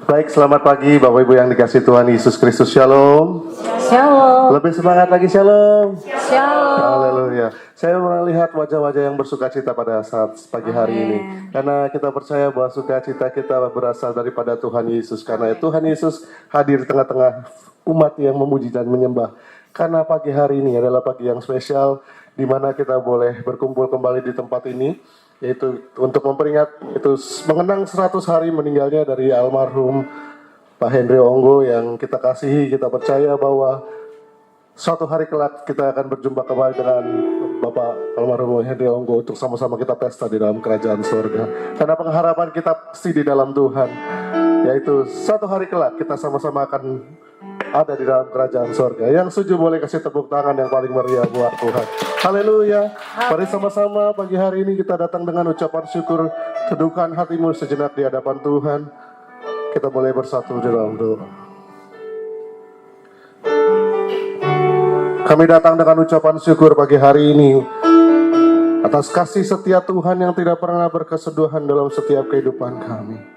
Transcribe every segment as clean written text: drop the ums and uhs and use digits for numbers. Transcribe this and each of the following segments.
Baik, selamat pagi Bapak Ibu yang dikasih Tuhan Yesus Kristus. Shalom. Shalom. Lebih semangat lagi, shalom. Shalom. Haleluya. Saya melihat wajah-wajah yang bersukacita pada saat pagi hari ini. Karena kita percaya bahwa sukacita kita berasal daripada Tuhan Yesus. Karena Tuhan Yesus hadir di tengah-tengah umat yang memuji dan menyembah. Karena pagi hari ini adalah pagi yang spesial, di mana kita boleh berkumpul kembali di tempat ini, yaitu untuk memperingat itu mengenang 100 hari meninggalnya dari almarhum Pak Henry Onggo yang kita kasihi. Kita percaya bahwa suatu hari kelak kita akan berjumpa kembali dengan Bapak almarhum Henry Onggo untuk sama-sama kita pesta di dalam kerajaan surga. Karena pengharapan kita pasti di dalam Tuhan, yaitu suatu hari kelak kita sama-sama akan ada di dalam kerajaan surga. Yang setuju boleh kasih tepuk tangan yang paling meriah buat Tuhan. Haleluya. Mari sama-sama pagi hari ini kita datang dengan ucapan syukur. Teduhkan hatimu sejenak di hadapan Tuhan. Kita boleh bersatu di dalam doa. Kami datang dengan ucapan syukur pagi hari ini atas kasih setia Tuhan yang tidak pernah berkesudahan dalam setiap kehidupan kami.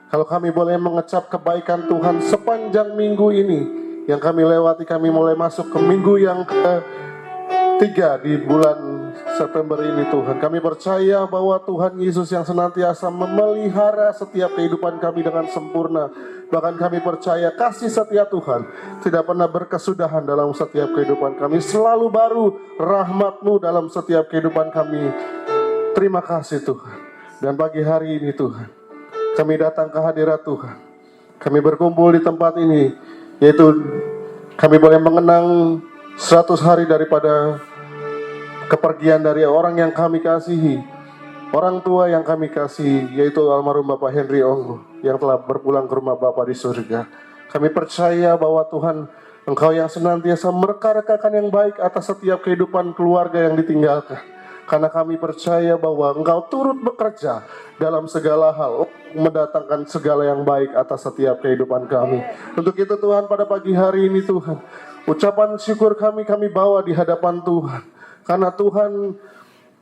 Kalau kami boleh mengecap kebaikan Tuhan sepanjang minggu ini yang kami lewati, kami mulai masuk ke minggu yang ketiga di bulan September ini Tuhan. Kami percaya bahwa Tuhan Yesus yang senantiasa memelihara setiap kehidupan kami dengan sempurna. Bahkan kami percaya kasih setia Tuhan tidak pernah berkesudahan dalam setiap kehidupan kami. Selalu baru rahmat-Mu dalam setiap kehidupan kami. Terima kasih Tuhan. Dan pagi hari ini Tuhan, kami datang ke hadirat Tuhan. Kami berkumpul di tempat ini, yaitu kami boleh mengenang 100 hari daripada kepergian dari orang yang kami kasihi, orang tua yang kami kasihi, yaitu almarhum Bapak Henry Onggo yang telah berpulang ke rumah Bapa di surga. Kami percaya bahwa Tuhan, Engkau yang senantiasa mereka-rekakan yang baik atas setiap kehidupan keluarga yang ditinggalkan. Karena kami percaya bahwa Engkau turut bekerja dalam segala hal, mendatangkan segala yang baik atas setiap kehidupan kami. Untuk itu Tuhan, pada pagi hari ini Tuhan, ucapan syukur kami bawa di hadapan Tuhan. Karena Tuhan,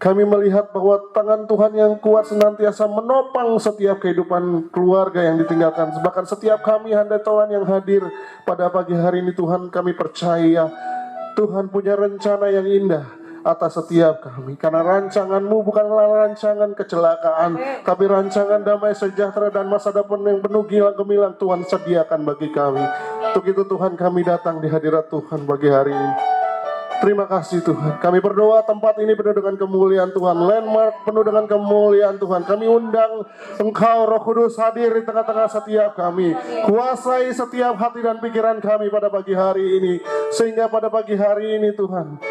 kami melihat bahwa tangan Tuhan yang kuat senantiasa menopang setiap kehidupan keluarga yang ditinggalkan. Bahkan setiap kami handai Tuhan yang hadir pada pagi hari ini Tuhan, kami percaya Tuhan punya rencana yang indah atas setiap kami. Karena rancangan-Mu bukanlah rancangan kecelakaan, tapi rancangan damai sejahtera dan masa depan yang penuh gilang gemilang Tuhan sediakan bagi kami. Untuk itu Tuhan, kami datang di hadirat Tuhan bagi hari ini. Terima kasih Tuhan. Kami berdoa tempat ini penuh dengan kemuliaan Tuhan. Landmark penuh dengan kemuliaan Tuhan. Kami undang Engkau Roh Kudus hadir di tengah-tengah setiap kami. Kuasai setiap hati dan pikiran kami pada pagi hari ini. Sehingga pada pagi hari ini Tuhan,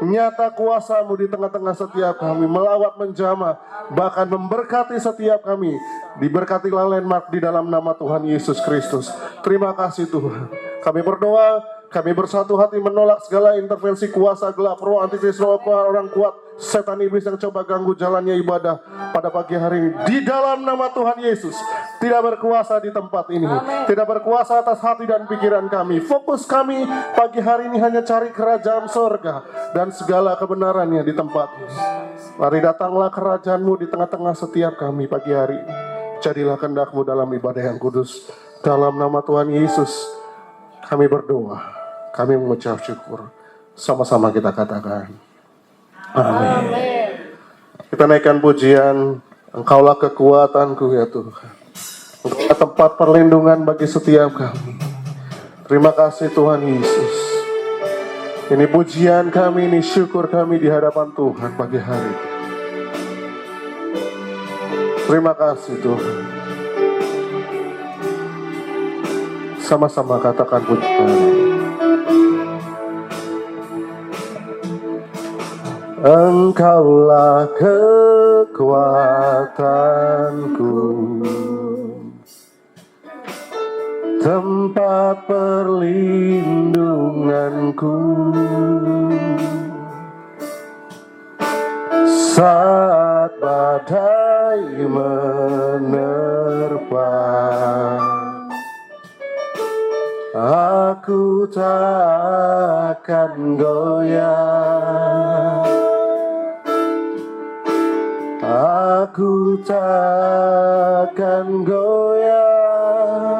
nyata kuasa-Mu di tengah-tengah setiap kami, melawat menjamah, bahkan memberkati setiap kami. Diberkatilah Landmark di dalam nama Tuhan Yesus Kristus. Terima kasih Tuhan. Kami berdoa, kami bersatu hati menolak segala intervensi kuasa gelap, roh antikristus, roh orang kuat, setan iblis yang coba ganggu jalannya ibadah pada pagi hari ini. Di dalam nama Tuhan Yesus, tidak berkuasa di tempat ini, tidak berkuasa atas hati dan pikiran kami. Fokus kami pagi hari ini hanya cari kerajaan sorga dan segala kebenarannya di tempat ini. Mari datanglah kerajaan-Mu di tengah-tengah setiap kami pagi hari ini. Jadilah kehendak-Mu dalam ibadah yang kudus. Dalam nama Tuhan Yesus kami berdoa, kami mengucap syukur. Sama-sama kita katakan amin. Kita naikkan pujian, Engkaulah kekuatanku ya Tuhan. Engkaulah tempat perlindungan bagi setiap kami. Terima kasih Tuhan Yesus. Ini pujian kami, ini syukur kami di hadapan Tuhan pagi hari. Terima kasih Tuhan. Sama-sama katakan pujian. Engkaulah kekuatanku, tempat perlindunganku, saat badai menerpa. Aku tak akan goyah, aku tak akan goyah.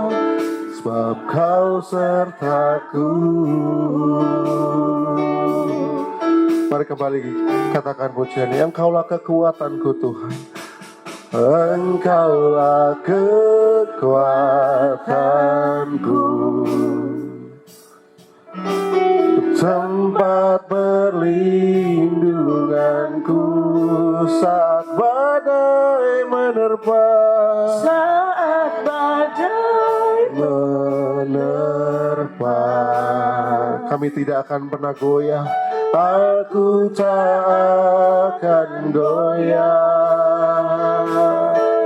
sebab kau sertaku. Mari kembali katakan pujian, Engkaulah kekuatanku Tuhan, Engkaulah kekuatanku, tempat perlindunganku saat badai menerpa. Saat badai menerpa, kami tidak akan pernah goyah. Aku tak akan goyah.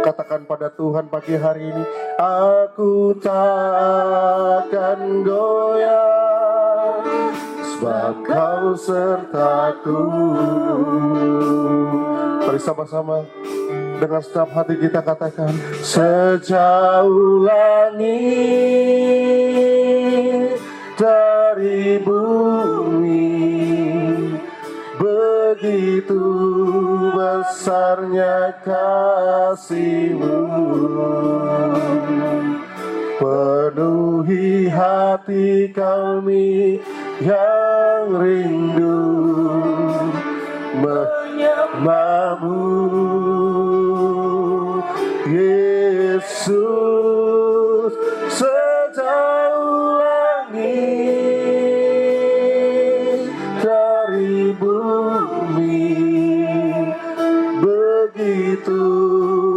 Katakan pada Tuhan pagi hari ini, aku tak akan goyah, sebab kau sertaku. Mari sama-sama dengan setiap hati kita katakan, sejauh langit dari bumi, begitu besarnya kasih-Mu, penuhi hati kami yang rindu menyembah-Mu. Yesus, sejauh langit dari bumi, begitu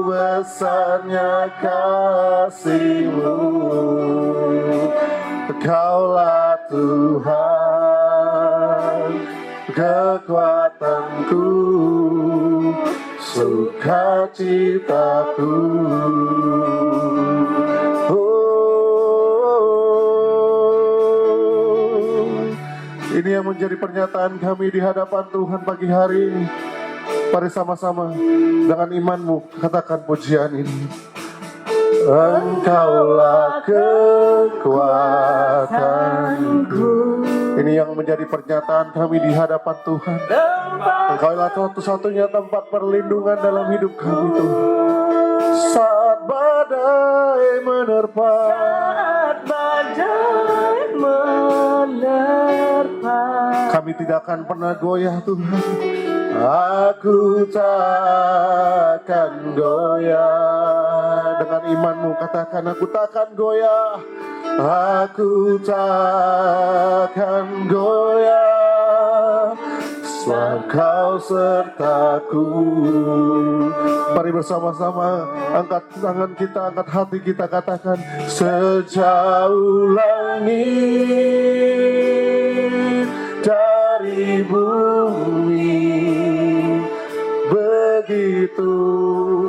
besarnya kasih-Mu. Kaulah Tuhan, kekuatanku, sukacitaku. Ini yang menjadi pernyataan kami di hadapan Tuhan pagi hari ini. Mari sama-sama dengan imanmu katakan pujian ini. Engkaulah kekuatanku. Ini yang menjadi pernyataan kami di hadapan Tuhan. Engkaulah satu-satunya tempat perlindungan dalam hidup kami Tuhan. Saat badai menerpa, saat badai menerpa, kami tidak akan pernah goyah Tuhan. Aku tak akan goyah. Dengan imanmu katakan, aku tak akan goyah. Aku tak akan goyah, sebab kau sertaku. Mari bersama-sama angkat tangan kita, angkat hati kita, katakan, sejauh langit dari bumi, begitu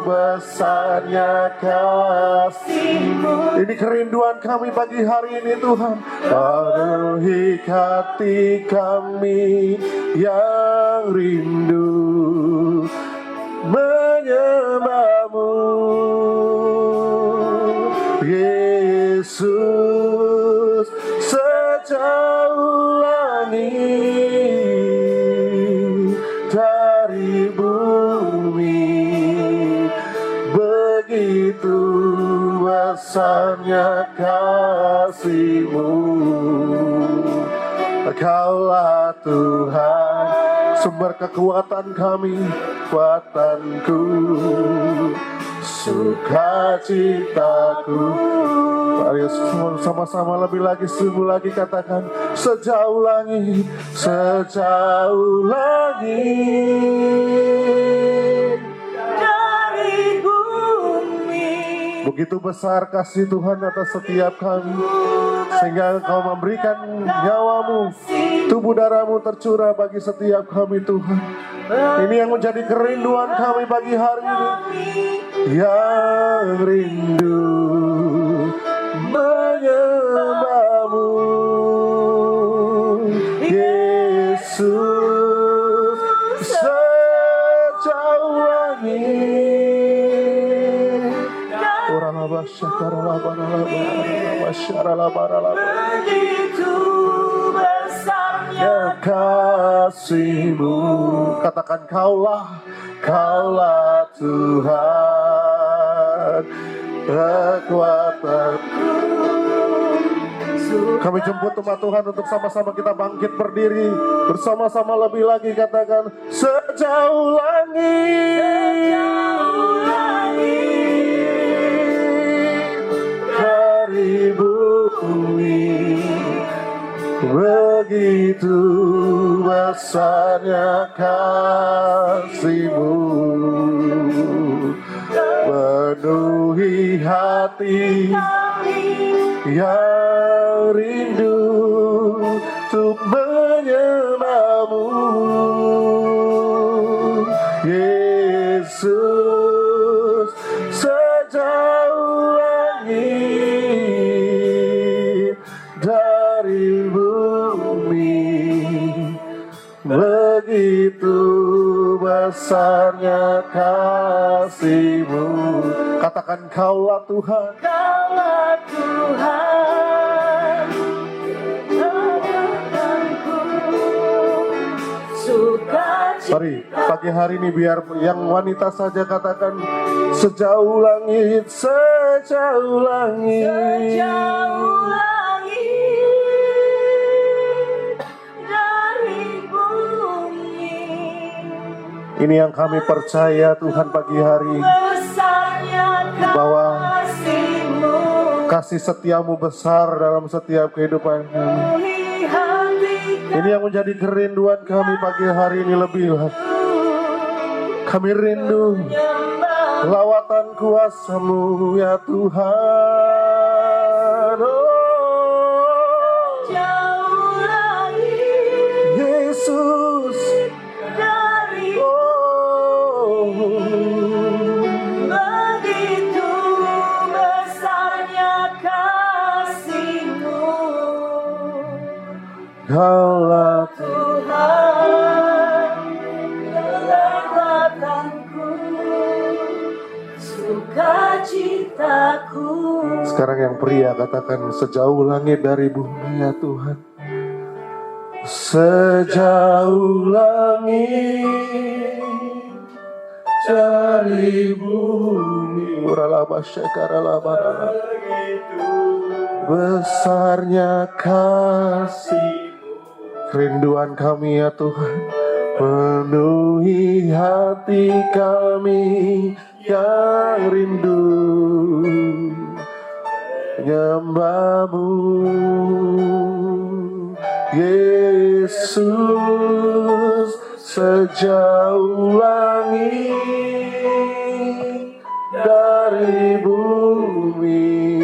besarnya kasih-Mu. Ini kerinduan kami pagi hari ini Tuhan. Penuhi hati kami yang rindu menyembah-Mu. Yesus, sejauh langit dari bumi, begitu besarnya kasih-Mu. Kaulah Tuhan, sumber kekuatan kami, kekuatanku, sukacitaku. Mari sama-sama lebih lagi, sungguh lagi katakan, sejauh langit, sejauh langit dari bumi. begitu besar kasih Tuhan atas setiap kami, sehingga Engkau memberikan nyawa-Mu, tubuh darah-Mu tercurah bagi setiap kami Tuhan. Ini yang menjadi kerinduan kami pagi hari ini, yang rindu menyembah-Mu. Yesus, sejauh langit. Begitu besarnya kasih-Mu. Katakan, kaulah Tuhan, kekuatanku, Kami jemput umat Tuhan untuk sama-sama kita bangkit berdiri. Bersama-sama lebih lagi katakan sejauh langit dari bumi, begitu besarnya kasih-Mu, penuhi hati yang rindu untuk menyembah-Mu, Yesus. Sejauh langit dari bumi, begitu besarnya kasih-Mu. Katakan Kaulah Tuhan, Kaulah Tuhan, harapanku, sukacita. mari pagi hari ini biar yang wanita saja katakan sejauh langit, sejauh langit. Sejauh langit dari bumi, Ini yang kami percaya Tuhan pagi hari, besarnya bahwa kasih-Mu, kasih setiamu besar dalam setiap kehidupan kami. Ini yang menjadi kerinduan kami pagi hari ini lebih lagi. Kami rindu lawatan kuasa-Mu ya Tuhan. Oh, jauh langit Yesus. dari Oh, begitu besarnya kasih-Mu, Kaulah Tuhan, kekuatanku, sukacitaku. Sekarang yang pria katakan sejauh langit dari bumi ya Tuhan. Sejauh langit dari bumi, uralaba syakaralaba, besarnya kasih, kerinduan kami ya Tuhan, penuhi hati kami yang rindu menyembah-Mu, Yesus. Sejauh langit dari bumi,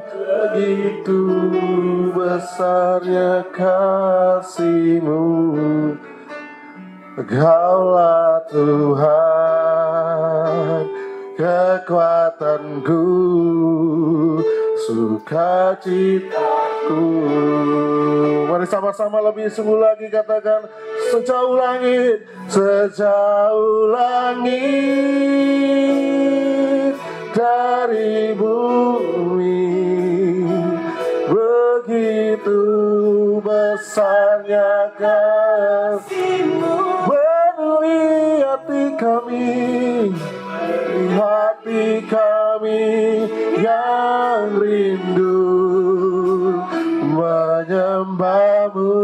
begitu besarnya kasih-Mu. Kaulah Tuhan, kekuatanku, sukacitaku. Mari sama-sama lebih sungguh lagi katakan sejauh langit, sejauh langit dari bumi, begitu besarnya kasih-Mu, penuhi hati kami, hati kami yang rindu menyembah-Mu,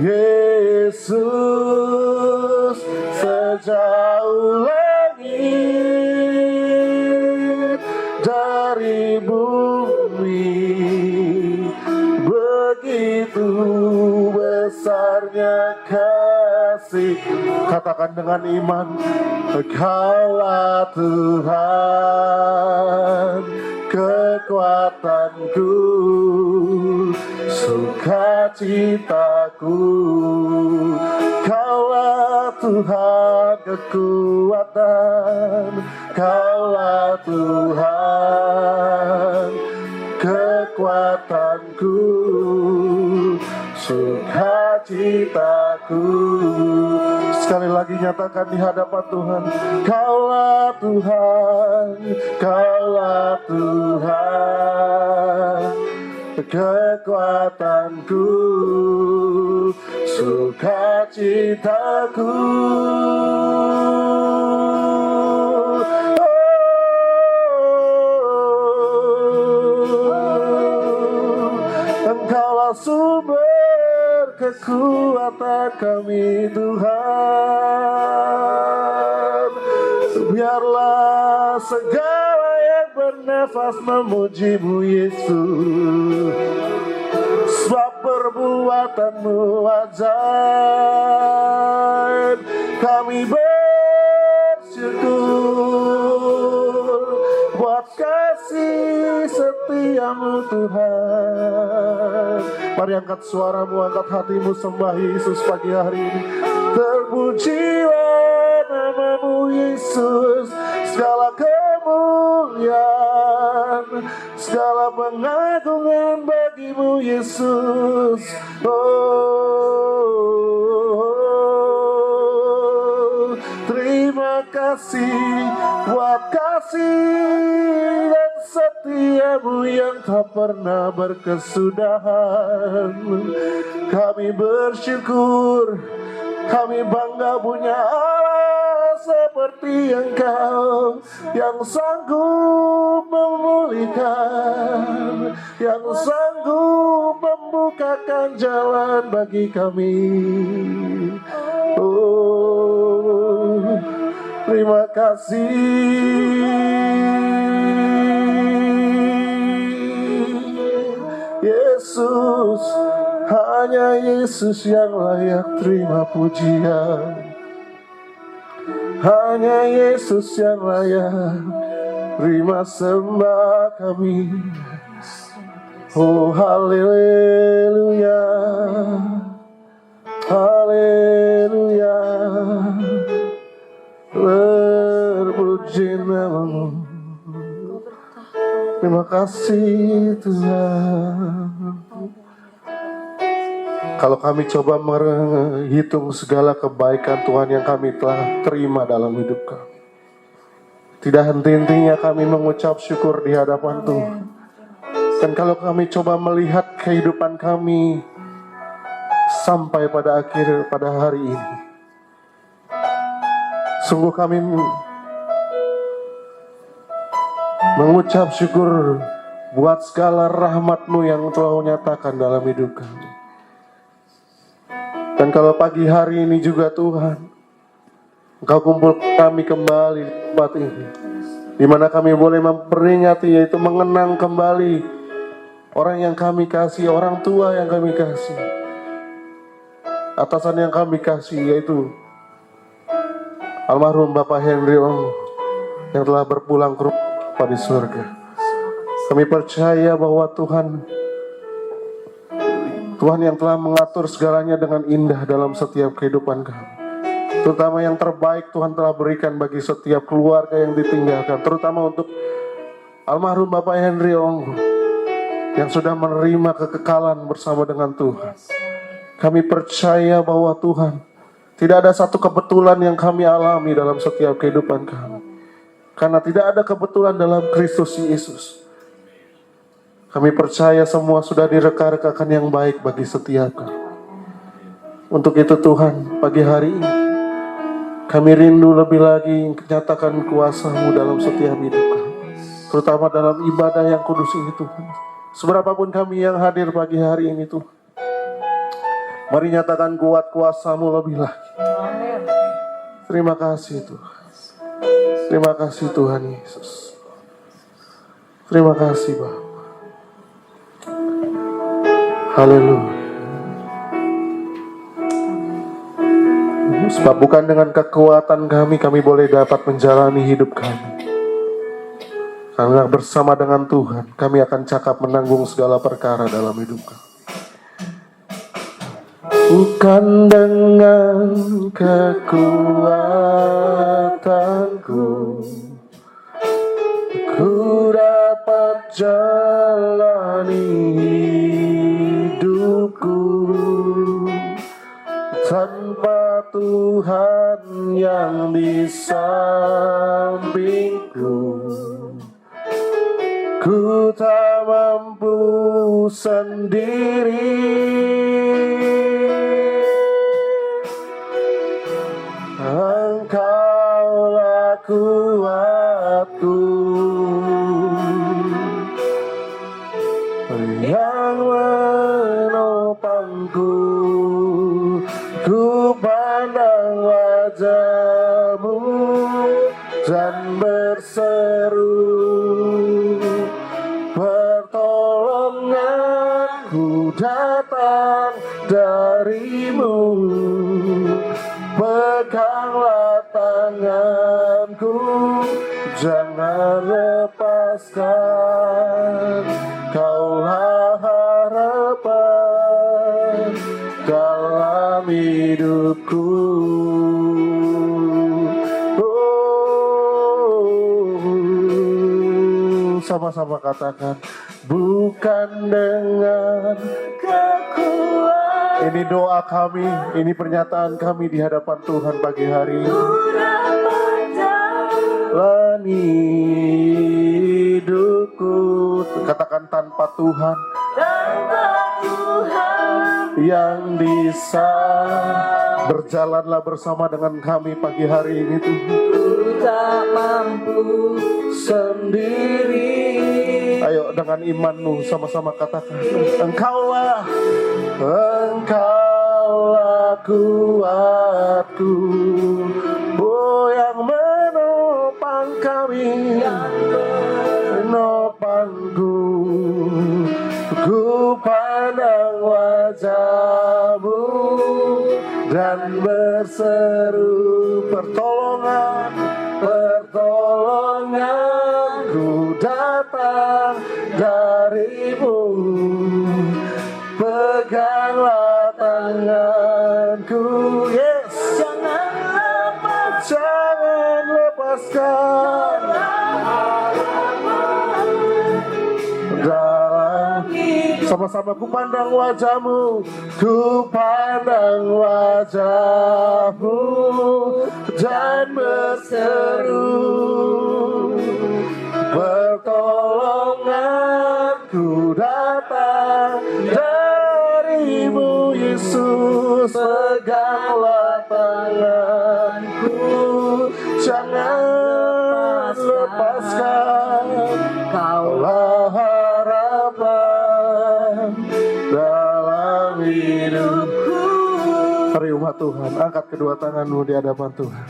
Yesus. Sejauh langit dari bumi, begitu besarnya kasih. Katakan dengan iman, Kaulah Tuhan, kekuatanku, sukacitaku. Kaulah Tuhan, kekuatan, Kaulah Tuhan, kekuatanku, sukacitaku. Sekali lagi nyatakan di hadapan Tuhan, Kaulah Tuhan, Kaulah Tuhan, kekuatanku, sukacitaku. kekuatan kami Tuhan. Biarlah segala yang bernafas memuji-Mu Yesus, sebab perbuatan-Mu ajaib. Kami bersyukur buat kasih setia-Mu Tuhan. Mari angkat suaramu, angkat hatimu, sembah Yesus pagi hari ini. Terpujilah nama-Mu Yesus, segala kemuliaan, segala pengagungan bagi-Mu Yesus. Oh, terima kasih buat kasih dan setia-Mu yang tak pernah berkesudahan. Kami bersyukur, kami bangga punya Allah seperti Engkau, yang sanggup memulihkan, yang sanggup membukakan jalan bagi kami. Oh, terima kasih Yesus. Hanya Yesus yang layak terima pujian. Hanya Yesus yang layak terima sembah kami. Oh haleluya, haleluya, terpuji nama-Mu. Terima kasih Tuhan. Kalau kami coba menghitung segala kebaikan Tuhan yang kami telah terima dalam hidup kami, tidak henti-hentinya kami mengucap syukur di hadapan Tuhan. Dan kalau kami coba melihat kehidupan kami sampai pada hari ini, sungguh kami mengucap syukur buat segala rahmat-Mu yang telah nyatakan dalam hidup kami. Dan kalau pagi hari ini juga Tuhan, Engkau kumpul kami kembali di tempat ini, di mana kami boleh memperingati, yaitu mengenang kembali orang yang kami kasih, orang tua yang kami kasih, atasan yang kami kasih, yaitu almarhum Bapak Henry Ong yang telah berpulang ke rumah di surga. Kami percaya bahwa Tuhan yang telah mengatur segalanya dengan indah dalam setiap kehidupan kami. Terutama yang terbaik Tuhan telah berikan bagi setiap keluarga yang ditinggalkan. Terutama untuk almarhum Bapak Henry Ong yang sudah menerima kekekalan bersama dengan Tuhan. Kami percaya bahwa Tuhan, tidak ada satu kebetulan yang kami alami dalam setiap kehidupan kami. Karena tidak ada kebetulan dalam Kristus Yesus. Kami percaya semua sudah direka-rekakan yang baik bagi setiap kami. Untuk itu Tuhan, pagi hari ini kami rindu lebih lagi nyatakan kuasa-Mu dalam setiap hidup kami. Terutama dalam ibadah yang kudus ini Tuhan. Seberapapun kami yang hadir pagi hari ini Tuhan, mari nyatakan kuat kuasa-Mu lebih lagi. Terima kasih Tuhan. Terima kasih Tuhan Yesus. Terima kasih Bapa. Haleluya. Sebab bukan dengan kekuatan kami boleh dapat menjalani hidup kami. Karena bersama dengan Tuhan, kami akan cakap menanggung segala perkara dalam hidup kami. Bukan dengan kekuatanku ku dapat jalani hidupku, tanpa Tuhan yang di sampingku, ku tak mampu sendiri. Engkaulah kuatku yang menopangku. Pertolonganku datang darimu, peganglah tanganku, jangan lepaskan. Kaulah harapan dalam hidupku. Sama-sama katakan, bukan dengan kekuatan ini doa kami, ini pernyataan kami di hadapan Tuhan pagi hari ini. Dan hidupku, katakan tanpa Tuhan yang bisa. Berjalanlah bersama dengan kami pagi hari ini Tuhan. tak mampu Sendiri. Ayo dengan imanmu sama-sama katakan, Engkaulah kuatku, oh yang menopang kami, menopangku. Ku pandang wajahmu dan berseru, pertolonganku datang darimu, peganglah tanganku, yes, jangan lepaskan. Dalam sama-sama ku pandang wajahmu, ku pandang wajahmu dan berseru, pertolonganku datang darimu Yesus, peganglah tanganku, jangan lepaskan. Kaulah harapan dalam hidupku. Mari umat Tuhan, angkat kedua tanganmu di hadapan Tuhan.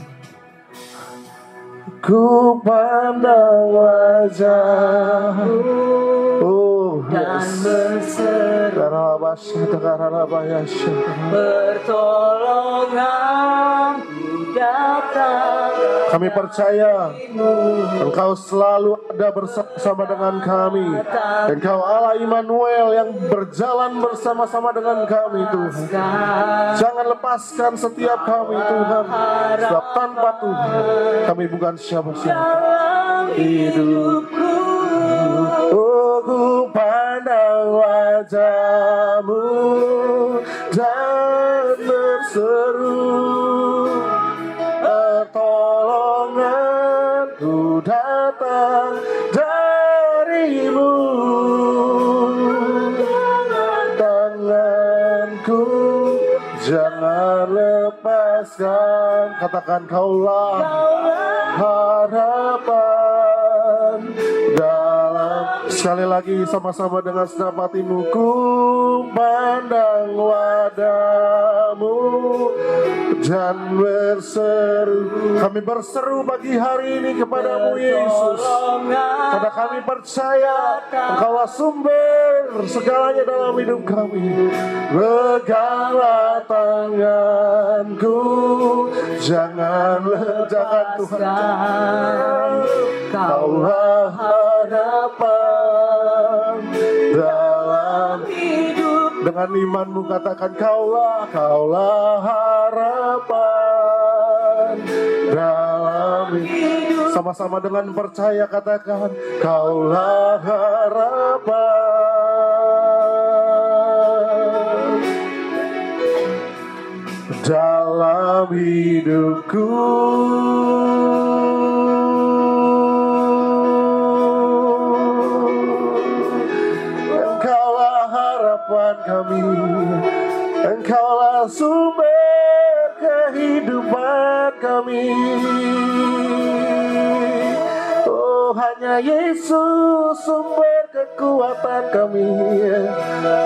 Ku pandang wajahmu, oh dan yes, berseru, pertolonganku datang. kami percaya Engkau selalu ada bersama dengan kami. Engkau Allah Immanuel yang berjalan bersama-sama dengan kami Tuhan. Jangan lepaskan setiap kami Tuhan, sebab tanpa Tuhan kami bukan siapa-siapa. Hidupku Oh, ku pandang wajahmu dan berseru, pertolonganku datang darimu, tanganku jangan lepaskan. Katakan, Kaulah harapan dalam. Sekali lagi sama-sama dengan senap hatimu, ku pandang wajahmu dan berseru. Kami berseru pagi hari ini kepadamu Yesus, karena kami percaya Engkaulah sumber segalanya dalam hidup kami. Peganglah tanganku, jangan Tuhan, Kaulah harapan dalam hidup. Dengan imanmu katakan, Kaulah harapan dalam hidup. Sama-sama dengan percaya katakan, Kaulah harapan dalam hidupku. Engkaulah harapan kami, Engkaulah sumber kehidupan kami. Oh, hanya Yesus sumber kekuatan kami.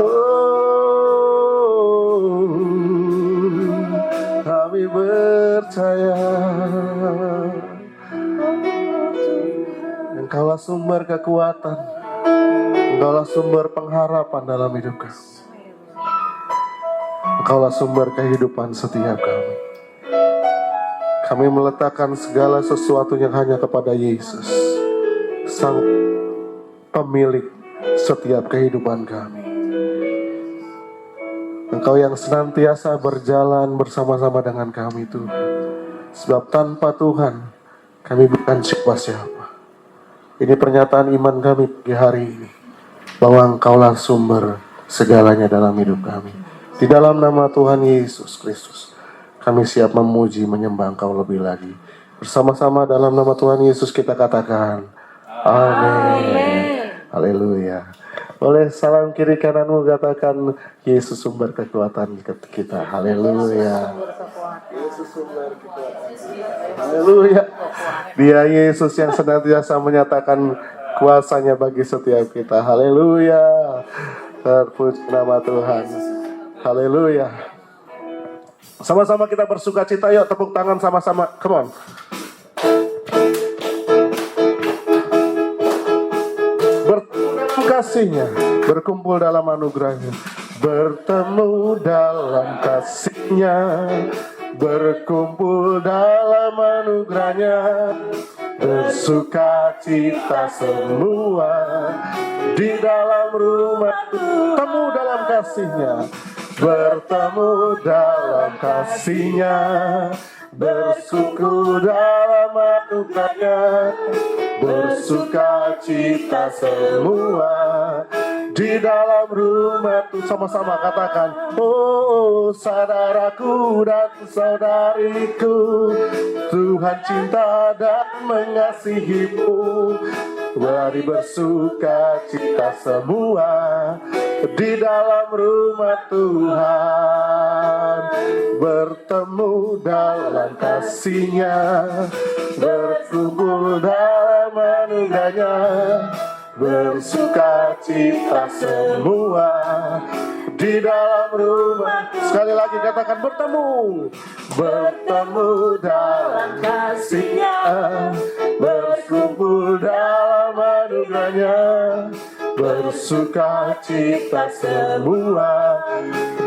Oh, kami percaya Engkaulah sumber kekuatan, Engkaulah sumber pengharapan dalam hidup kami. Engkaulah sumber kehidupan setiap kami. Kami meletakkan segala sesuatunya hanya kepada Yesus, Sang Pemilik setiap kehidupan kami. Engkau yang senantiasa berjalan bersama-sama dengan kami Tuhan. Sebab tanpa Tuhan, kami bukan siapa-siapa. Ini pernyataan iman kami di hari ini, bahwa Engkaulah sumber segalanya dalam hidup kami. Di dalam nama Tuhan Yesus Kristus, kami siap memuji, menyembah Engkau lebih lagi. Bersama-sama dalam nama Tuhan Yesus kita katakan, amin. Haleluya. Boleh salam kiri kananmu katakan, Yesus sumber kekuatan kita. Haleluya. Yesus sumber kekuatan. Haleluya. Dia Yesus yang senantiasa menyatakan kuasanya bagi setiap kita. Haleluya. Terpuji nama Tuhan. Haleluya. Sama-sama kita bersuka cita, yuk tepuk tangan sama-sama. Come on. Kasihnya, berkumpul dalam anugerahnya, bertemu dalam kasihnya, berkumpul dalam anugerahnya, bersuka cita semua di dalam rumah, bertemu dalam kasihnya, bertemu dalam kasihnya, bersyukur dalam anugerahnya, bersuka cita semua di dalam rumah itu. Sama-sama katakan, oh saudaraku dan saudariku, Tuhan cinta dan mengasihimu. Mari bersuka cita semua di dalam rumah Tuhan, bertemu dalam kasihnya, berkumpul dalam anugerahnya, bersuka cita semua di dalam rumah. Sekali lagi katakan, bertemu dalam kasihnya, berkumpul dalam anugerahnya, bersuka cita semua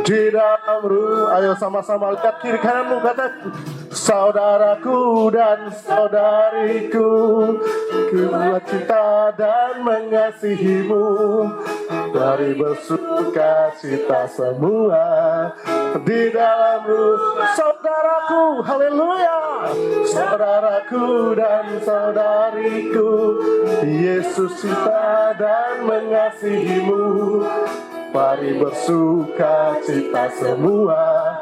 di dalam rumah. Ayo sama-sama lihat kiri kananmu, katakan, saudaraku dan saudariku, kuat cinta dan mengasihimu. Mari bersuka cita semua di dalam rumah. Saudaraku, haleluya. Saudaraku dan saudariku, Yesus cinta dan mengasihimu. Mari bersuka cita semua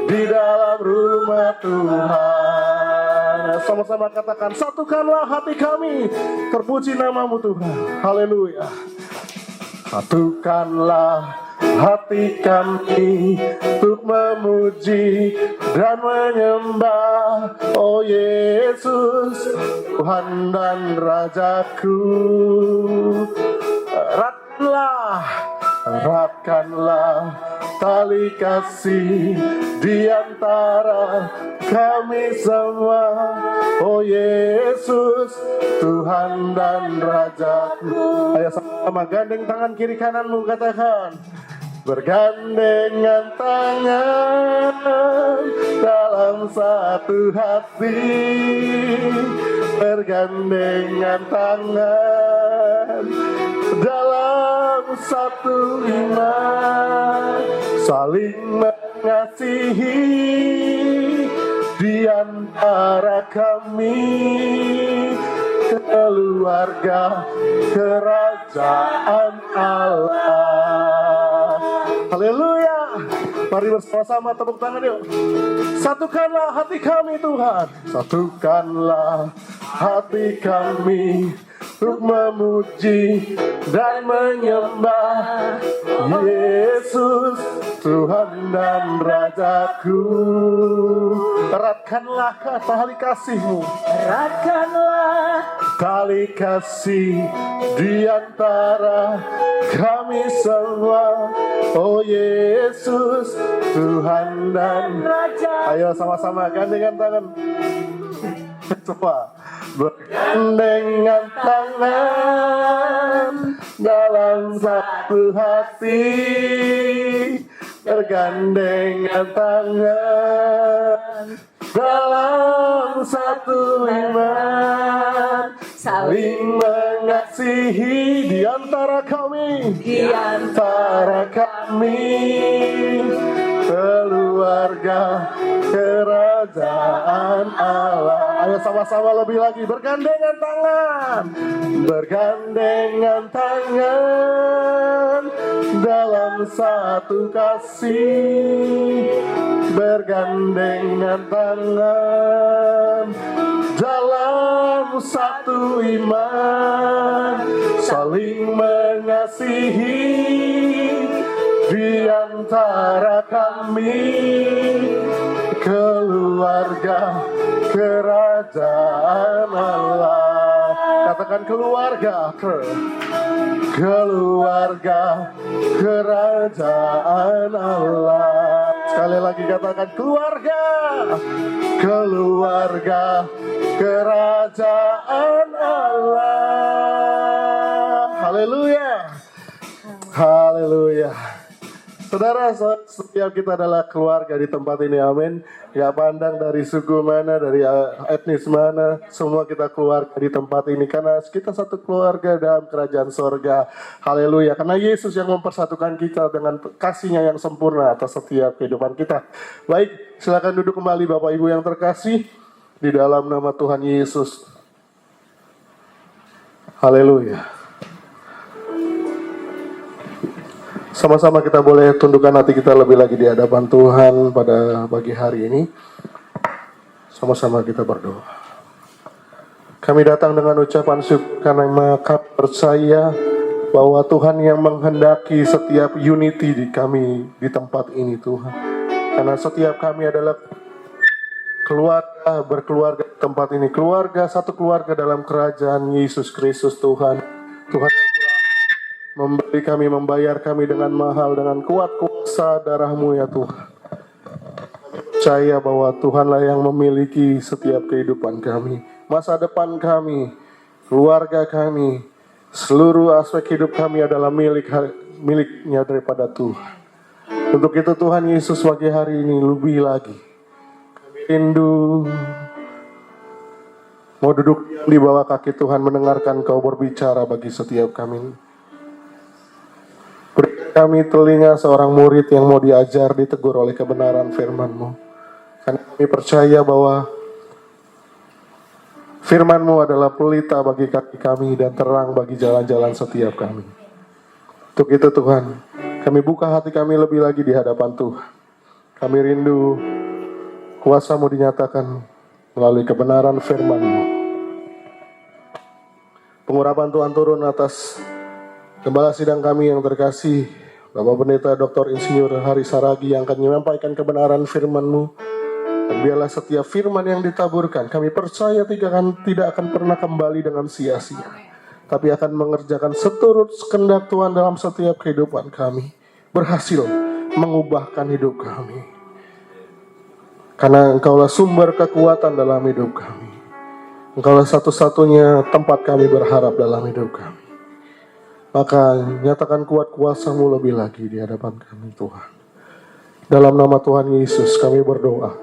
di dalam rumah Tuhan. Sama-sama katakan, satukanlah hati kami, terpuji namamu Tuhan. Haleluya. Satukanlah hati kami untuk memuji dan menyembah, oh Yesus, Tuhan dan Rajaku. Eratkanlah tali kasih di antara kami semua, oh Yesus, Tuhan dan Rajaku. Ayo sama-sama gandeng tangan kiri kananmu, katakan, bergandengan tangan dalam satu hati, bergandengan tangan dalam satu iman, saling mengasihi di antara kami, keluarga kerajaan Allah. Haleluya. Mari bersama-sama tepuk tangan yuk. Satukanlah hati kami Tuhan, satukanlah hati kami untuk memuji dan menyembah Yesus, Tuhan dan Rajaku. Eratkanlah tali kasih-Mu, eratkanlah tali kasih di antara kami semua, oh Yesus, Tuhan dan Raja. Ayo sama-sama gandengan tangan. Coba bergandengan tangan dalam satu hati, bergandengan tangan dalam satu iman, saling mengasihi di antara kami, keluarga kerajaan Allah. Ayo sama-sama lebih lagi, bergandengan tangan dalam satu kasih, bergandengan tangan dalam satu iman, saling mengasihi di antara kami, keluarga kerajaan Allah. Katakan keluarga kerajaan Allah. Sekali lagi katakan keluarga kerajaan Allah. Haleluya. Haleluya. Saudara, setiap kita adalah keluarga di tempat ini, amin. Gak pandang dari suku mana, dari etnis mana, semua kita keluarga di tempat ini. Karena kita satu keluarga dalam kerajaan sorga. Haleluya. Karena Yesus yang mempersatukan kita dengan kasih-Nya yang sempurna atas setiap kehidupan kita. Baik, silakan duduk kembali Bapak Ibu yang terkasih di dalam nama Tuhan Yesus. Haleluya. Sama-sama kita boleh tundukkan hati kita lebih lagi di hadapan Tuhan pada pagi hari ini. Sama-sama kita berdoa. Kami datang dengan ucapan syukur karena kami percaya bahwa Tuhan yang menghendaki setiap unity di kami di tempat ini, Tuhan. Karena setiap kami adalah keluarga, berkeluarga di tempat ini. Keluarga, satu keluarga dalam kerajaan Yesus Kristus, Tuhan. Tuhan memberi kami, membayar kami dengan mahal, dengan kuat kuasa darah-Mu ya Tuhan. Kami percaya bahwa Tuhanlah yang memiliki setiap kehidupan kami, masa depan kami, keluarga kami, seluruh aspek hidup kami adalah miliknya daripada Tuhan. Untuk itu Tuhan Yesus pagi hari ini lebih lagi kami rindu mau duduk di bawah kaki Tuhan, mendengarkan Kau berbicara bagi setiap kami. Berikan kami telinga seorang murid yang mau diajar, ditegur oleh kebenaran firman-Mu. Karena kami percaya bahwa firman-Mu adalah pelita bagi kaki kami dan terang bagi jalan-jalan setiap kami. Untuk itu Tuhan, kami buka hati kami lebih lagi di hadapan Tuhan. Kami rindu kuasa-Mu dinyatakan melalui kebenaran firman-Mu. Pengurapan Tuhan turun atas Gembala sidang kami yang terkasih, Bapak Pendeta Dr. Insinyur Hari Saragi yang akan menyampaikan kebenaran firman-Mu. Dan biarlah setiap firman yang ditaburkan, kami percaya tidak akan pernah kembali dengan sia-sia. Tapi akan mengerjakan seturut kehendak Tuhan dalam setiap kehidupan kami. Berhasil mengubahkan hidup kami. Karena Engkaulah sumber kekuatan dalam hidup kami. Engkaulah satu-satunya tempat kami berharap dalam hidup kami. Maka nyatakan kuat kuasa-Mu lebih lagi di hadapan kami Tuhan. Dalam nama Tuhan Yesus kami berdoa.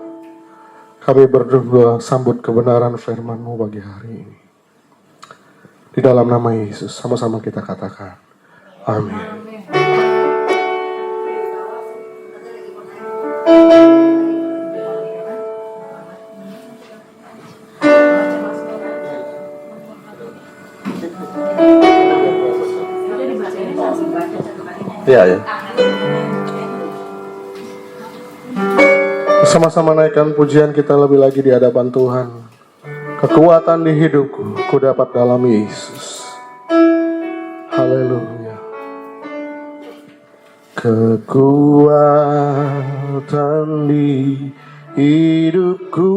Kami berdoa sambut kebenaran firman-Mu bagi hari ini. Di dalam nama Yesus sama-sama kita katakan. Amin. Ya. Sama-sama naikkan pujian kita lebih lagi di hadapan Tuhan. Kekuatan di hidupku, ku dapat dalam Yesus. Haleluya. Kekuatan di hidupku,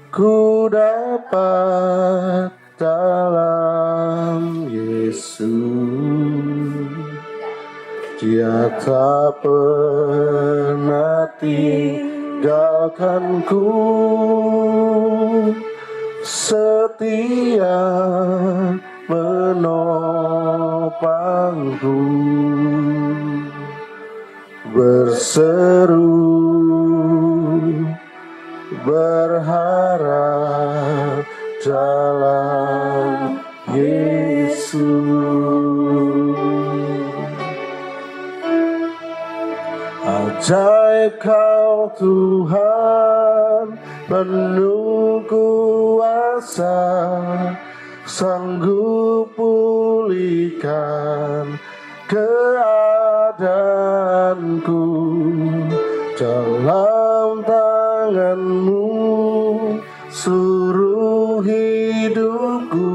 ku dapat dalam Yesus. Dia tak pernah tinggalkan tinggalkanku, setia menopangku, berseru berharap dalam Yesus. Ajaib Kau Tuhan, penuh kuasa, sanggup pulihkan keadaanku. Dalam tangan-Mu seluruh hidupku,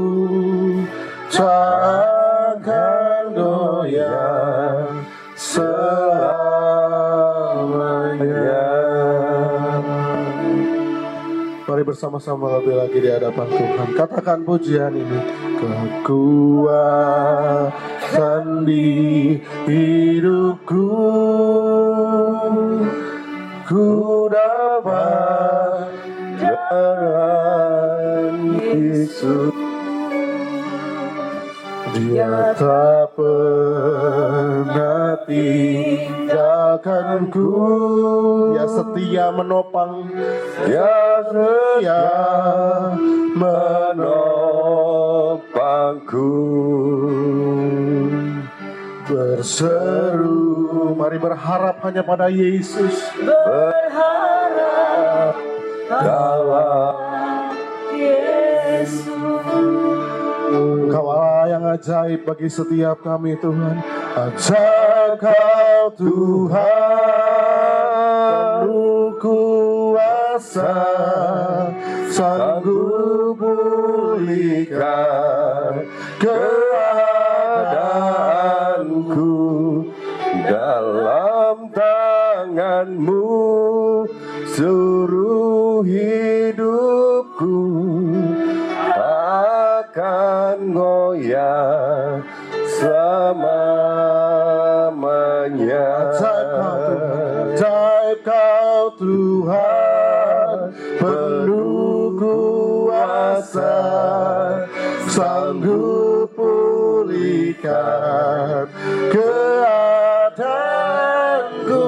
tak akan goyah selamanya. Mari bersama-sama lebih lagi di hadapan Tuhan. Katakan pujian ini. Kekuatan di hidupku, ku dapat dengan Yesus. Dia tak pernah tinggalkanku, Dia setia menopang, Dia setia menopangku. Berseru, mari berharap hanya pada Yesus, berharap dalam Yesus. Engkau Allah yang ajaib bagi setiap kami Tuhan. Ajaib Kau Tuhan, penuh kuasa, sanggup pulihkan keadaanku. Dalam tangan-Mu seluruh hidupku, akan goyah selamanya. Ajaib Kau Tuhan, penuh kuasa, sanggup pulihkan keadaanku.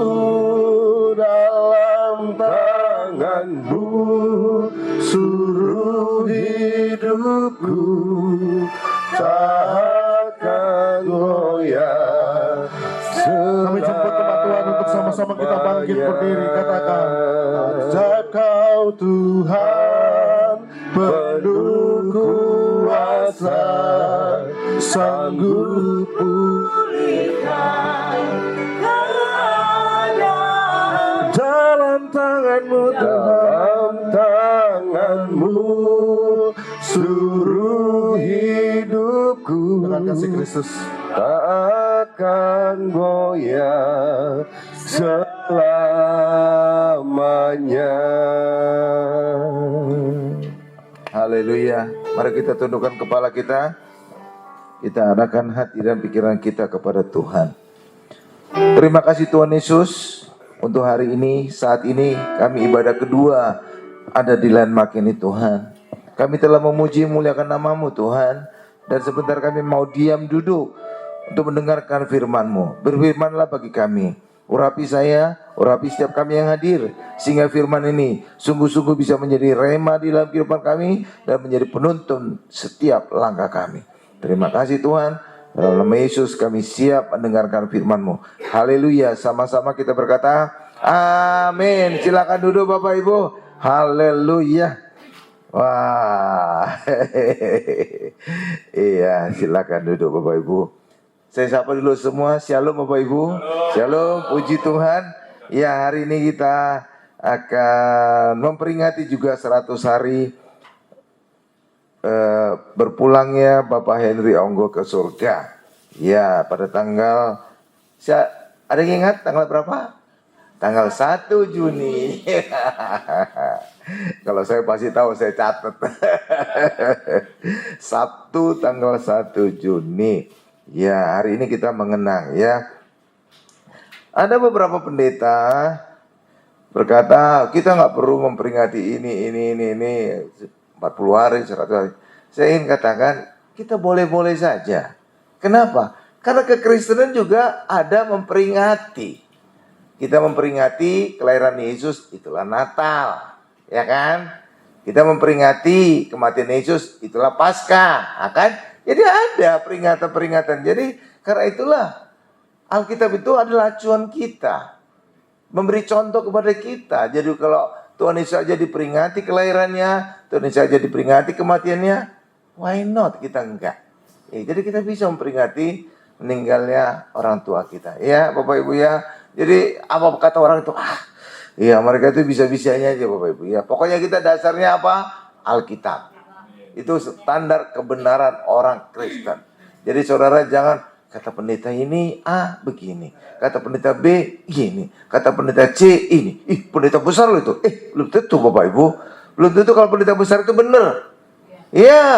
Dalam tangan-Mu seluruh hidupku, tak akan goyah. Kami jemput tempat Tuhan untuk sama-sama kita bangkit berdiri. Katakan, ajaib Kau Tuhan, penuh kuasa, sanggup pulihkan keadaan. Dalam tangan-Mu Tuhan, tangan-Mu seluruh hidupku, dengan kasih Kristus, tak akan goyah selamanya. Haleluya. Mari kita tundukkan kepala kita. Kita arahkan hati dan pikiran kita kepada Tuhan. Terima kasih Tuhan Yesus untuk hari ini. Saat ini kami ibadah kedua ada di landmark ini Tuhan. Kami telah memuji muliakan nama-Mu Tuhan. Dan sebentar kami mau diam duduk untuk mendengarkan firman-Mu. Berfirmanlah bagi kami. Urapi saya, urapi setiap kami yang hadir. Sehingga firman ini sungguh-sungguh bisa menjadi rema di dalam kehidupan kami. Dan menjadi penuntun setiap langkah kami. Terima kasih Tuhan. Dalam nama Yesus kami siap mendengarkan firman-Mu. Haleluya. Sama-sama kita berkata, amin. Silakan duduk Bapak Ibu. Haleluya. Wah, iya, silakan duduk Bapak Ibu. Saya sapa dulu semua. Shalom Bapak Ibu. Shalom, puji Tuhan. Ya, hari ini kita akan memperingati juga 100 hari berpulangnya Bapak Henry Onggo ke surga. Ya, pada tanggal, ada yang ingat tanggal berapa? Tanggal 1 Juni. Kalau saya pasti tahu, saya catat. Sabtu tanggal 1 Juni. Ya, hari ini kita mengenang ya. Ada beberapa pendeta berkata, kita nggak perlu memperingati ini 40 hari, 100 hari. Saya ingin katakan, kita boleh-boleh saja. Kenapa? Karena kekristenan juga ada memperingati. Kita memperingati kelahiran Yesus, itulah Natal, ya kan? Kita memperingati kematian Yesus, itulah Paskah, ya kan? Jadi ada peringatan-peringatan. Jadi karena itulah Alkitab itu adalah acuan kita, memberi contoh kepada kita. Jadi kalau Tuhan Yesus saja diperingati kelahirannya, Tuhan Yesus saja diperingati kematiannya, why not kita enggak? Jadi kita bisa memperingati meninggalnya orang tua kita. Ya Bapak Ibu ya. Jadi apa kata orang itu? Iya mereka itu bisa-bisanya aja Bapak Ibu ya. Pokoknya kita dasarnya apa? Alkitab. Itu standar kebenaran orang Kristen. Jadi saudara jangan kata pendeta ini A begini, kata pendeta B gini, kata pendeta C ini. Pendeta besar loh itu. Belum tentu Bapak Ibu. Belum tentu kalau pendeta besar itu benar. Iya.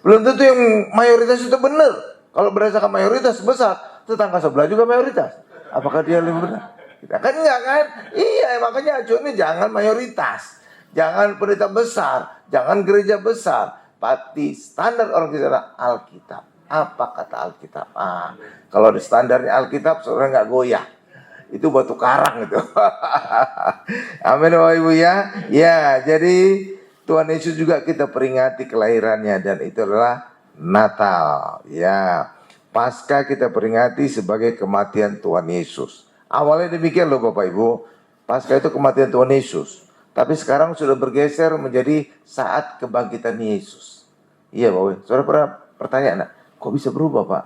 Belum tentu yang mayoritas itu benar. Kalau berdasarkan mayoritas besar, tetangga sebelah juga mayoritas. Apakah dia lebih benar? Kita kan enggak kan? Iya, makanya acuannya jangan mayoritas. Jangan pendeta besar, jangan gereja besar. Tapi standar orang Kristen adalah Alkitab. Apa kata Alkitab? Kalau di standarnya Alkitab, saudara nggak goyah. Itu batu karang itu. Amin Bapak Ibu ya. Ya, jadi Tuhan Yesus juga kita peringati kelahirannya dan itu adalah Natal. Ya, Paskah kita peringati sebagai kematian Tuhan Yesus. Awalnya demikian loh Bapak Ibu. Paskah itu kematian Tuhan Yesus. Tapi sekarang sudah bergeser menjadi saat kebangkitan Yesus. Iya Bapak Ibu. Saudara pernah pertanyaan, kok bisa berubah Pak?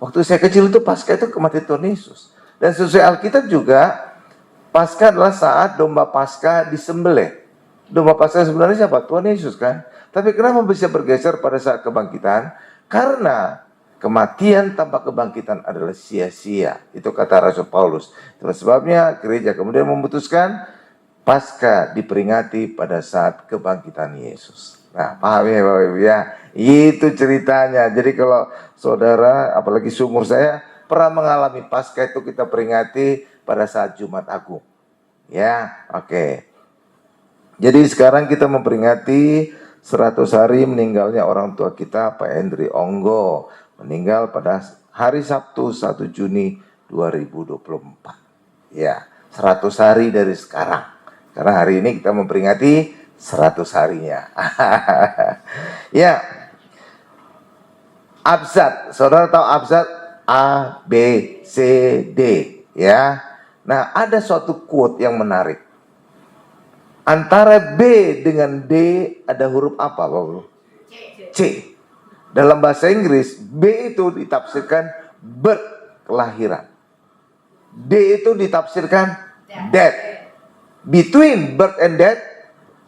Waktu saya kecil itu Paskah itu kematian Tuhan Yesus. Dan sesuai Alkitab juga, Paskah adalah saat domba Paskah disembelih. Domba Paskah sebenarnya siapa? Tuhan Yesus kan? Tapi kenapa bisa bergeser pada saat kebangkitan? Karena kematian tanpa kebangkitan adalah sia-sia. Itu kata Rasul Paulus. Itulah sebabnya gereja kemudian memutuskan Paskah diperingati pada saat kebangkitan Yesus. Nah, paham ya Bapak Ibu ya? Itu ceritanya. Jadi kalau saudara, apalagi seumur saya, pernah mengalami Paskah itu kita peringati pada saat Jumat Agung. Ya, oke. Jadi sekarang kita memperingati 100 hari meninggalnya orang tua kita, Pak Hendri Onggo. Meninggal pada hari Sabtu 1 Juni 2024. Ya, 100 hari dari sekarang. Karena hari ini kita memperingati 100 harinya. Ya. Abzad. Saudara tahu abzad? A, B, C, D. Ya. Nah, ada suatu quote yang menarik. Antara B dengan D ada huruf apa, Bapak? C. Dalam bahasa Inggris, B itu ditafsirkan birth, kelahiran. D itu ditafsirkan death. Between birth and death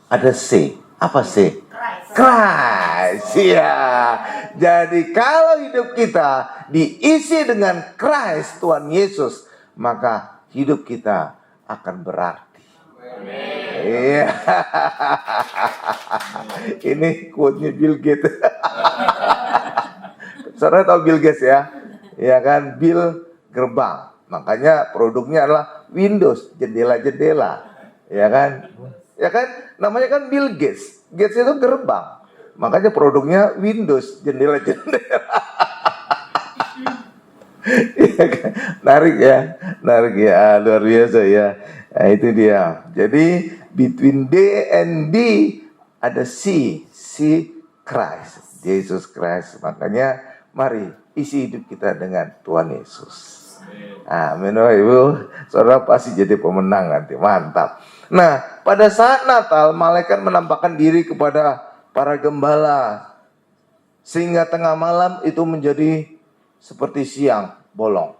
ada C. Apa C? Christ. Ya. Jadi kalau hidup kita diisi dengan Christ Tuhan Yesus, maka hidup kita akan berarti. Iya. Ini quote-nya Bill Gates. Saudara tahu Bill Gates ya? Ya kan, Bill gerbang. Makanya produknya adalah Windows, jendela-jendela. Ya kan? Ya kan? Namanya kan Bill Gates. Gates itu gerbang. Makanya produknya Windows, jendela-jendela. Ya kan? Narik ya, luar biasa ya. Nah, itu dia. Jadi between D and D ada C Christ, Yesus Christ. Makanya mari isi hidup kita dengan Tuhan Yesus. Amin, Ibu. Saudara pasti jadi pemenang nanti, mantap. Nah, pada saat Natal malaikat menampakkan diri kepada para gembala sehingga tengah malam itu menjadi seperti siang bolong.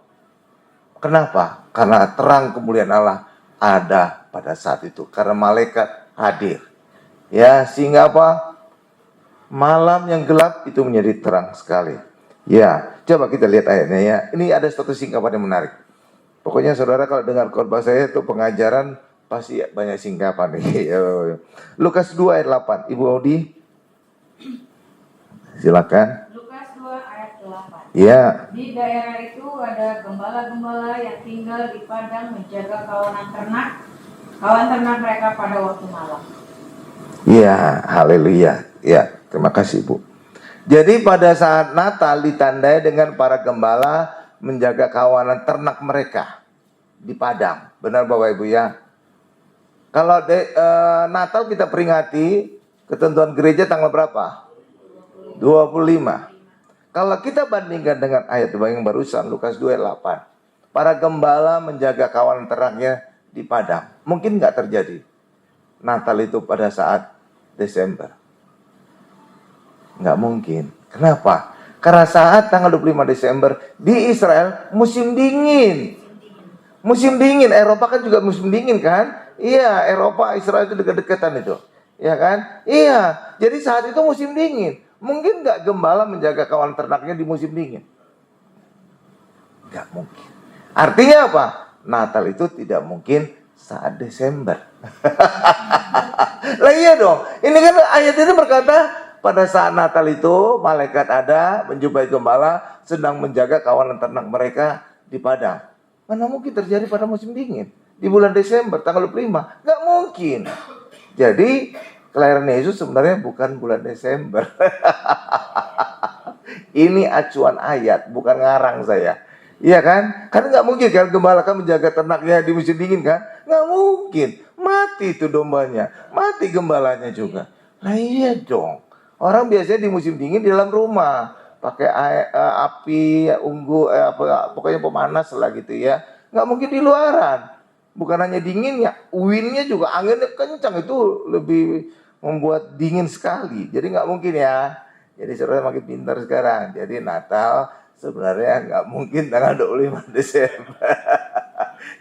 Kenapa? Karena terang kemuliaan Allah ada pada saat itu. Karena malaikat hadir. Ya, sehingga apa? Malam yang gelap itu menjadi terang sekali. Ya, coba kita lihat ayatnya ya. Ini ada satu singkapan yang menarik. Pokoknya saudara kalau dengar khotbah saya itu pengajaran pasti banyak singkapan nih. Lukas 2 ayat 8. Ibu Audi. Silakan. Lukas 2 ayat 8. Ya. Di daerah itu ada gembala-gembala yang tinggal di padang menjaga kawanan ternak. kawan ternak mereka pada waktu malam. Ya, haleluya. Ya, terima kasih Bu. Jadi pada saat Natal ditandai dengan para gembala menjaga kawanan ternak mereka di padang. Benar Bapak Ibu ya? Kalau Natal kita peringati ketentuan gereja tanggal berapa? 25. Kalau kita bandingkan dengan ayat yang barusan Lukas 2:8, para gembala menjaga kawanan ternaknya di padang. Mungkin nggak terjadi Natal itu pada saat Desember. Nggak mungkin. Kenapa? Karena saat tanggal 25 Desember di Israel musim dingin. Musim dingin, Eropa kan juga musim dingin kan? Iya, Eropa, Israel itu dekat-dekatan itu. Iya kan? Iya, jadi saat itu musim dingin. Mungkin nggak gembala menjaga kawan ternaknya di musim dingin? Nggak mungkin. Artinya apa? Natal itu tidak mungkin saat Desember. Lah iya dong. Ini kan ayat ini berkata pada saat Natal itu malaikat ada menjumpai gembala sedang menjaga kawanan ternak mereka di padang. Mana mungkin terjadi pada musim dingin di bulan Desember tanggal 25? Nggak mungkin. Jadi kelahiran Yesus sebenarnya bukan bulan Desember. Ini acuan ayat, bukan ngarang saya. Iya kan? Karena nggak mungkin kan gembala kan menjaga ternaknya di musim dingin kan? Nggak mungkin. Mati itu dombanya, mati gembalanya juga. Nah iya dong. Orang biasanya di musim dingin di dalam rumah pakai api unggu pokoknya pemanas lah gitu ya. Nggak mungkin di luaran. Bukan hanya dinginnya, winnya juga anginnya kencang, itu lebih membuat dingin sekali. Jadi nggak mungkin ya. Jadi saudara makin pintar sekarang. Jadi Natal sebenarnya nggak mungkin tanggal 25 Desember.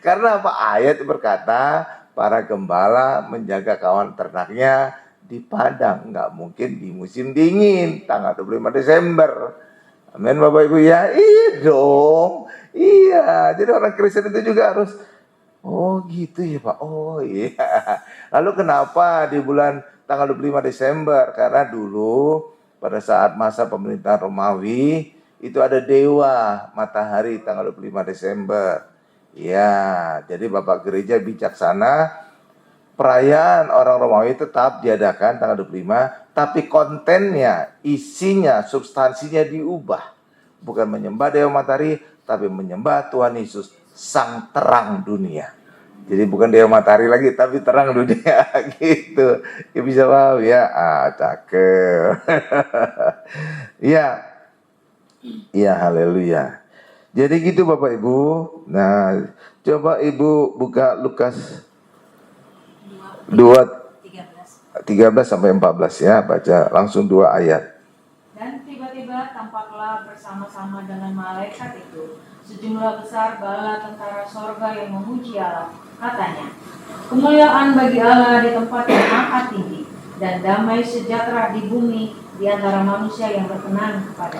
Karena apa? Ayat berkata para gembala menjaga kawan ternaknya di padang. Nggak mungkin di musim dingin tanggal 25 Desember. Amin Bapak Ibu ya. Iya dong. Iya. Jadi orang Kristen itu juga harus, oh gitu ya Pak. Oh iya. Lalu kenapa di bulan tanggal 25 Desember? Karena dulu pada saat masa pemerintahan Romawi itu ada dewa matahari tanggal 25 Desember. Ya, jadi Bapak Gereja bijaksana, perayaan orang Romawi tetap diadakan tanggal 25, tapi kontennya, isinya, substansinya diubah. Bukan menyembah dewa matahari, tapi menyembah Tuhan Yesus, sang terang dunia. Jadi bukan dewa matahari lagi, tapi terang dunia gitu. Ya bisa paham ya? Cakep. Ya. Ya, haleluya. Jadi gitu Bapak Ibu. Nah, coba Ibu buka Lukas 2:13 sampai 14 ya, baca langsung 2 ayat. Dan tiba-tiba tampaklah bersama-sama dengan malaikat itu sejumlah besar bala tentara sorga yang memuji Allah. Katanya, kemuliaan bagi Allah di tempat yang maha tinggi, dan damai sejahtera di bumi di antara manusia yang berkenan kepada.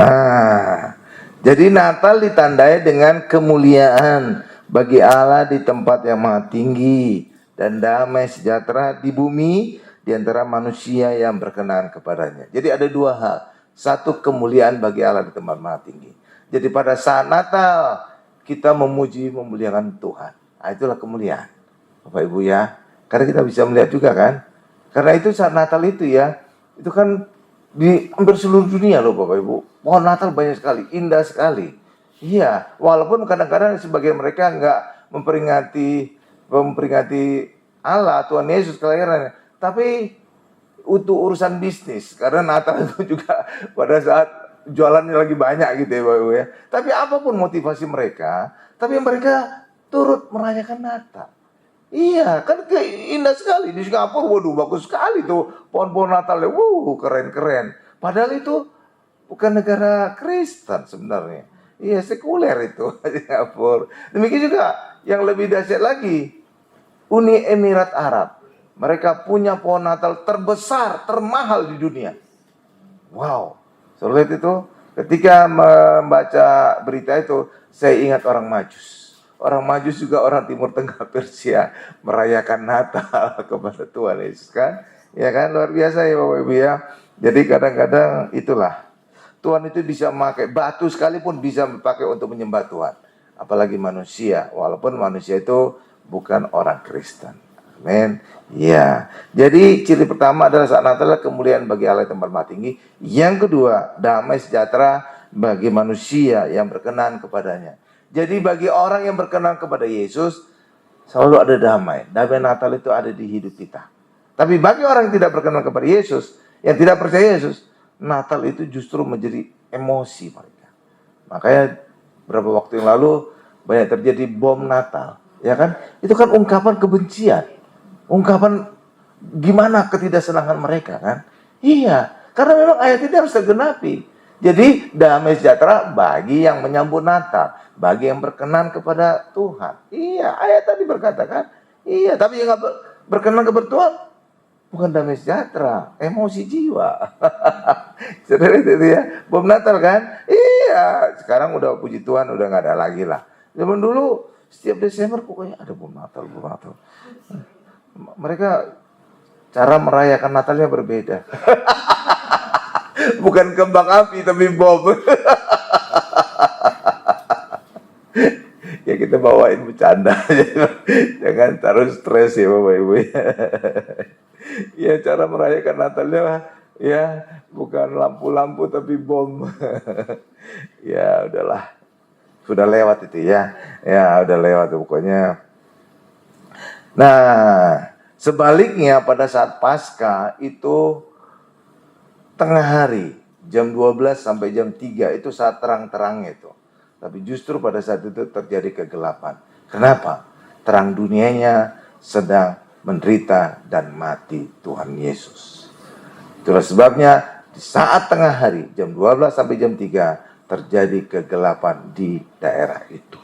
Jadi Natal ditandai dengan kemuliaan bagi Allah di tempat yang maha tinggi dan damai sejahtera di bumi di antara manusia yang berkenan kepadanya. Jadi ada 2 hal. Satu, kemuliaan bagi Allah di tempat maha tinggi. Jadi pada saat Natal kita memuji memuliakan Tuhan. Nah, itulah kemuliaan Bapak Ibu ya. Karena kita bisa melihat juga kan. Karena itu saat Natal itu ya, itu kan di hampir seluruh dunia loh Bapak Ibu. Pohon Natal banyak sekali, indah sekali. Iya, walaupun kadang-kadang sebagian mereka nggak memperingati Allah, Tuhan Yesus kelahirannya. Tapi untuk urusan bisnis, karena Natal itu juga pada saat jualannya lagi banyak gitu ya Bapak Ibu ya. Tapi apapun motivasi mereka, tapi mereka turut merayakan Natal. Iya, kan indah sekali di Singapura. Waduh, bagus sekali tuh pohon-pohon Natalnya. Keren-keren. Padahal itu bukan negara Kristen sebenarnya. Iya, sekuler itu Singapura. Demikian juga yang lebih dahsyat lagi, Uni Emirat Arab. Mereka punya pohon Natal terbesar, termahal di dunia. Wow. Saudara lihat itu, ketika membaca berita itu, saya ingat orang Majus. Orang Majus juga orang Timur Tengah, Persia, merayakan Natal kepada Tuhan Yesus kan. Ya kan, luar biasa ya Bapak Ibu ya. Jadi kadang-kadang itulah, Tuhan itu bisa memakai batu sekalipun bisa dipakai untuk menyembah Tuhan. Apalagi manusia, walaupun manusia itu bukan orang Kristen. Amin. Ya. Jadi ciri pertama adalah saat Natal adalah kemuliaan bagi Allah yang tempat maha tinggi. Yang kedua, damai sejahtera bagi manusia yang berkenan kepadanya. Jadi bagi orang yang berkenan kepada Yesus selalu ada damai. Damai Natal itu ada di hidup kita. Tapi bagi orang yang tidak berkenan kepada Yesus, yang tidak percaya Yesus, Natal itu justru menjadi emosi mereka. Makanya beberapa waktu yang lalu banyak terjadi bom Natal, ya kan? Itu kan ungkapan kebencian, ungkapan gimana ketidaksenangan mereka kan? Iya, karena memang ayat ini harus tergenapi. Jadi damai sejahtera bagi yang menyambut Natal, bagi yang berkenan kepada Tuhan. Iya, ayat tadi berkata kan? Iya, tapi yang nggak berkenan kepada Tuhan bukan damai sejahtera, emosi jiwa. Saudara itu ya, bom Natal kan? Iya, sekarang udah puji Tuhan udah nggak ada lagi lah. Zaman dulu setiap Desember pokoknya ada bom Natal, bom Natal. Mereka cara merayakan Natalnya berbeda. Bukan kembang api tapi bom. Ya kita bawain bercanda. Jangan taruh stres ya Bapak Ibu ya. Ya cara merayakan Natalnya ya bukan lampu-lampu tapi bom. Ya udahlah. Sudah lewat itu ya. Ya udah lewat pokoknya. Nah, sebaliknya pada saat Paskah itu tengah hari, jam 12 sampai jam 3 itu saat terang-terangnya itu. Tapi justru pada saat itu terjadi kegelapan. Kenapa? Terang dunianya sedang menderita dan mati Tuhan Yesus. Itulah sebabnya di saat tengah hari, jam 12 sampai jam 3, terjadi kegelapan di daerah itu.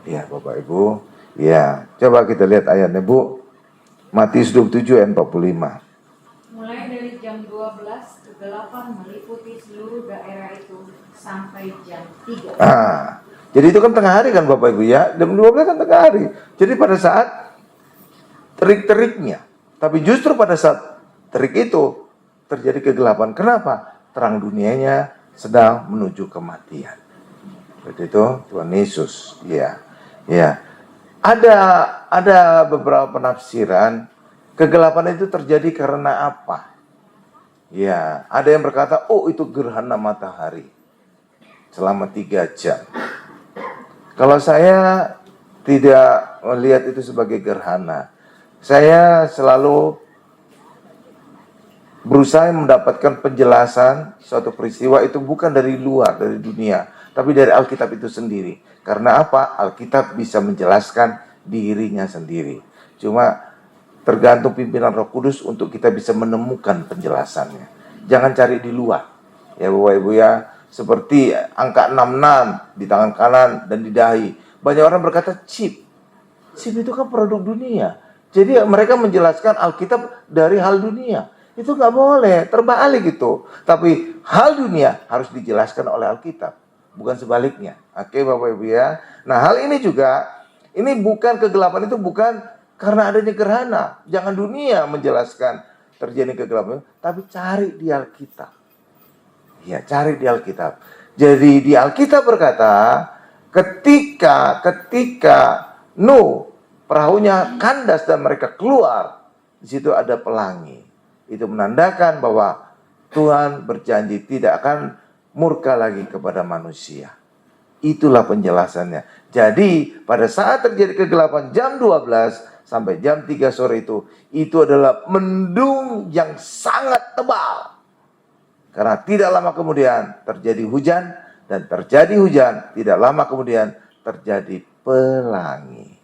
Ya Bapak Ibu, ya coba kita lihat ayatnya Bu. Matius 27 ayat 45. Mulai dari jam 12, kegelapan meliputi seluruh daerah itu sampai jam 3. Jadi itu kan tengah hari kan Bapak Ibu ya. Jam 12 kan tengah hari. Jadi pada saat terik-teriknya. Tapi justru pada saat terik itu terjadi kegelapan. Kenapa? Terang dunianya sedang menuju kematian. Seperti itu Tuhan Yesus. Ya. Ya. Ada beberapa penafsiran kegelapan itu terjadi karena apa? Ya, ada yang berkata, oh itu gerhana matahari selama 3 jam. Kalau saya tidak melihat itu sebagai gerhana, saya selalu berusaha mendapatkan penjelasan suatu peristiwa itu bukan dari luar, dari dunia, tapi dari Alkitab itu sendiri. Karena apa? Alkitab bisa menjelaskan dirinya sendiri. Cuma tergantung pimpinan Roh Kudus untuk kita bisa menemukan penjelasannya. Jangan cari di luar. Ya Bapak Ibu ya, seperti angka 66 di tangan kanan dan di dahi. Banyak orang berkata chip. Chip itu kan produk dunia. Jadi mereka menjelaskan Alkitab dari hal dunia. Itu nggak boleh, terbalik gitu. Tapi hal dunia harus dijelaskan oleh Alkitab, bukan sebaliknya. Oke Bapak Ibu ya. Nah hal ini juga, ini bukan kegelapan itu bukan karena adanya gerhana. Jangan dunia menjelaskan terjadi kegelapan, tapi cari di Alkitab. Ya, cari di Alkitab. Jadi di Alkitab berkata, ketika Nuh perahunya kandas dan mereka keluar, di situ ada pelangi. Itu menandakan bahwa Tuhan berjanji tidak akan murka lagi kepada manusia. Itulah penjelasannya. Jadi pada saat terjadi kegelapan jam 12 sampai jam 3 sore itu adalah mendung yang sangat tebal. Karena tidak lama kemudian terjadi hujan, dan terjadi hujan, tidak lama kemudian terjadi pelangi.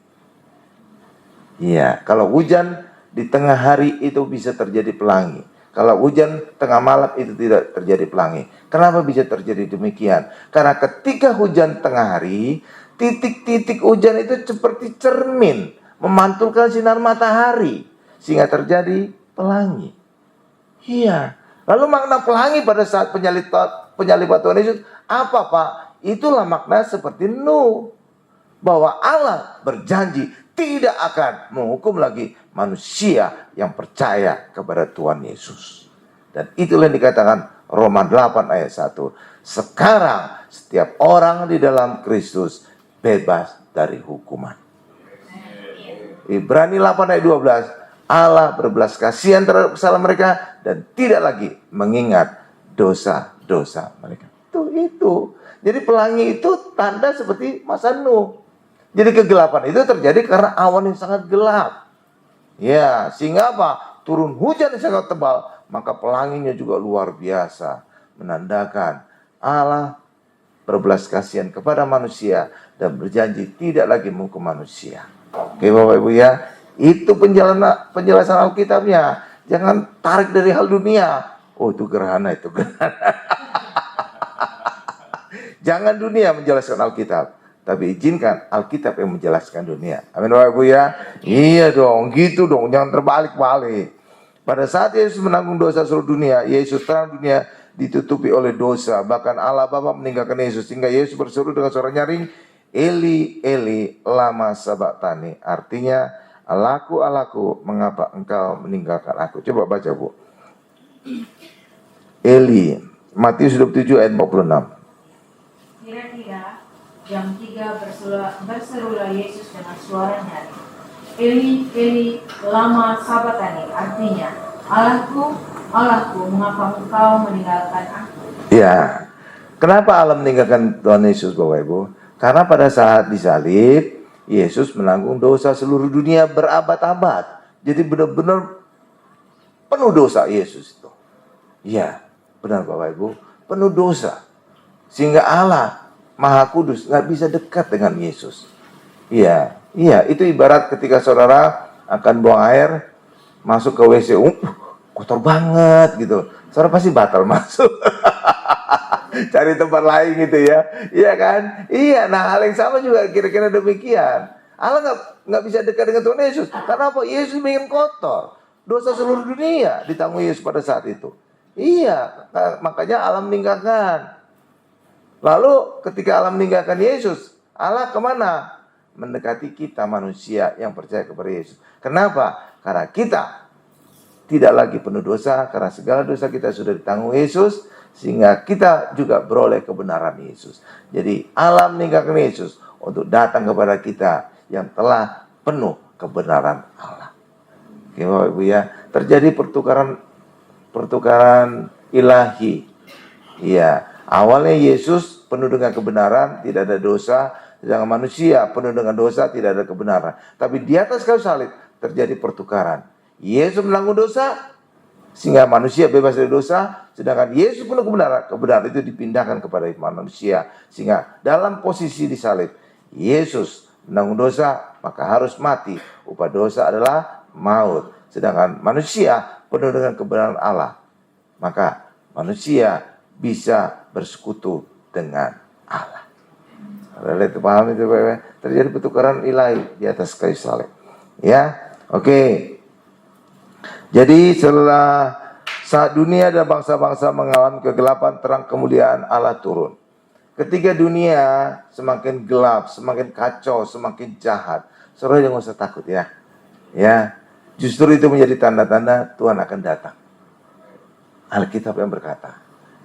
Iya, kalau hujan di tengah hari itu bisa terjadi pelangi. Kalau hujan tengah malam itu tidak terjadi pelangi. Kenapa bisa terjadi demikian? Karena ketika hujan tengah hari, titik-titik hujan itu seperti cermin memantulkan sinar matahari sehingga terjadi pelangi. Iya. Lalu makna pelangi pada saat penyaliban Tuhan Yesus apa Pak? Itulah makna seperti Nuh, bahwa Allah berjanji tidak akan menghukum lagi manusia yang percaya kepada Tuhan Yesus. Dan itulah yang dikatakan Roma 8 ayat 1. Sekarang setiap orang di dalam Kristus bebas dari hukuman. Ibrani 8 ayat 12. Allah berbelas kasihan terhadap kesalahan mereka dan tidak lagi mengingat dosa-dosa mereka. Itu. Jadi pelangi itu tanda seperti masa Nuh. Jadi kegelapan itu terjadi karena awan yang sangat gelap. Ya, sehingga apa? Turun hujan yang sangat tebal, maka pelanginya juga luar biasa, menandakan Allah berbelas kasihan kepada manusia dan berjanji tidak lagi menghukum manusia. Oke Bapak Ibu ya, itu penjelasan Alkitabnya. Jangan tarik dari hal dunia. Oh itu gerhana, itu gerhana. Jangan dunia menjelaskan Alkitab, tapi izinkan Alkitab yang menjelaskan dunia. Amin Bapak Ibu ya. Iya dong, gitu dong, jangan terbalik-balik. Pada saat Yesus menanggung dosa seluruh dunia, Yesus terang dunia ditutupi oleh dosa. Bahkan Allah Bapa meninggalkan Yesus, sehingga Yesus berseru dengan suara nyaring, Eli, Eli, lama sabachthani. Artinya, Allahku, Allahku, mengapa engkau meninggalkan aku? Coba baca Bu. Eli, Matius 27 ayat 46. Kira-kira jam 3 berserulah Yesus dengan suara nyaring. Eli, Eli, lama sabachthani. Artinya, Allahku, Allahku, mengapa engkau meninggalkan aku? Ya, kenapa Allah meninggalkan Tuhan Yesus Bapak Ibu? Karena pada saat disalib, Yesus menanggung dosa seluruh dunia berabad-abad. Jadi benar-benar penuh dosa Yesus itu. Ya, benar Bapak Ibu, penuh dosa. Sehingga Allah Maha Kudus nggak bisa dekat dengan Yesus. Iya, itu ibarat ketika saudara akan buang air, masuk ke WC, kotor banget gitu. Saudara pasti batal masuk. Cari tempat lain gitu ya. Iya kan? Iya, nah hal yang sama juga kira-kira demikian. Allah nggak bisa dekat dengan Tuhan Yesus. Karena apa? Yesus ingin kotor. Dosa seluruh dunia ditanggung Yesus pada saat itu. Iya, makanya Allah meninggalkan. Lalu ketika Allah meninggalkan Yesus, Allah kemana? Mendekati kita manusia yang percaya kepada Yesus. Kenapa? Karena kita tidak lagi penuh dosa, karena segala dosa kita sudah ditanggung Yesus, sehingga kita juga beroleh kebenaran Yesus. Jadi Allah meninggalkan Yesus untuk datang kepada kita yang telah penuh kebenaran Allah. Oke Bapak Ibu ya, terjadi pertukaran ilahi. Iya, awalnya Yesus penuh dengan kebenaran, tidak ada dosa, sedangkan manusia penuh dengan dosa, tidak ada kebenaran. Tapi di atas kayu salib terjadi pertukaran. Yesus menanggung dosa sehingga manusia bebas dari dosa, sedangkan Yesus penuh kebenaran. Kebenaran itu dipindahkan kepada manusia, sehingga dalam posisi disalib Yesus menanggung dosa, maka harus mati. Upah dosa adalah maut. Sedangkan manusia penuh dengan kebenaran Allah, maka manusia bisa bersekutu dengan Allah. Itu paham itu Bapak? Terjadi pertukaran ilahi di atas kayu salib. Ya, oke. Jadi setelah saat dunia dan bangsa-bangsa mengalami kegelapan, terang kemuliaan Allah turun. Ketika dunia semakin gelap, semakin kacau, semakin jahat, saudara jangan usah takut ya. Ya, justru itu menjadi tanda-tanda Tuhan akan datang. Alkitab yang berkata,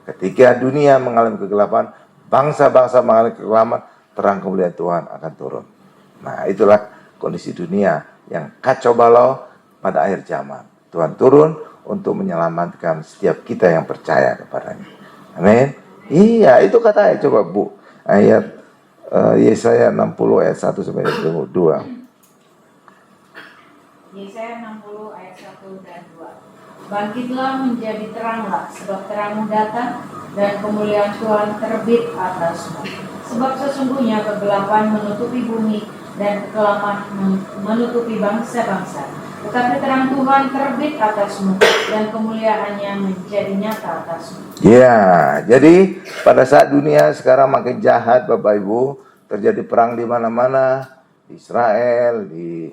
ketika dunia mengalami kegelapan, bangsa-bangsa mengalami kegelapan, terang kemuliaan Tuhan akan turun. Nah, itulah kondisi dunia yang kacau balau pada akhir zaman. Tuhan turun untuk menyelamatkan setiap kita yang percaya kepadanya. Amin. Iya, itu katanya. Coba Bu, ayat Yesaya 60 ayat 1 sampai 2. Yesaya 60 ayat 1 dan 2. Bangkitlah menjadi teranglah, sebab terangmu datang dan kemuliaan Tuhan terbit atasmu. Sebab sesungguhnya kegelapan menutupi bumi dan kekelaman menutupi bangsa-bangsa. Tetapi terang Tuhan terbit atasmu dan kemuliaannya menjadi nyata atasmu. Ya, jadi pada saat dunia sekarang makin jahat Bapak Ibu, terjadi perang di mana-mana, di Israel, di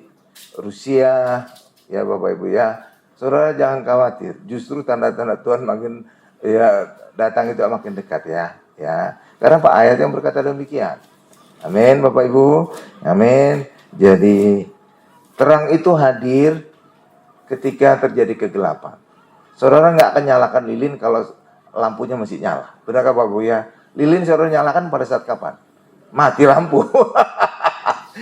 Rusia, ya Bapak Ibu ya. Saudara jangan khawatir, justru tanda-tanda Tuhan makin ya datang itu makin dekat ya. Ya, karena Pak ayat yang berkata demikian. Amin Bapak Ibu, amin. Jadi terang itu hadir ketika terjadi kegelapan. Saudara nggak akan nyalakan lilin kalau lampunya masih nyala. Benarkah Bapak Ibu ya? Lilin saudara nyalakan pada saat kapan? Mati lampu.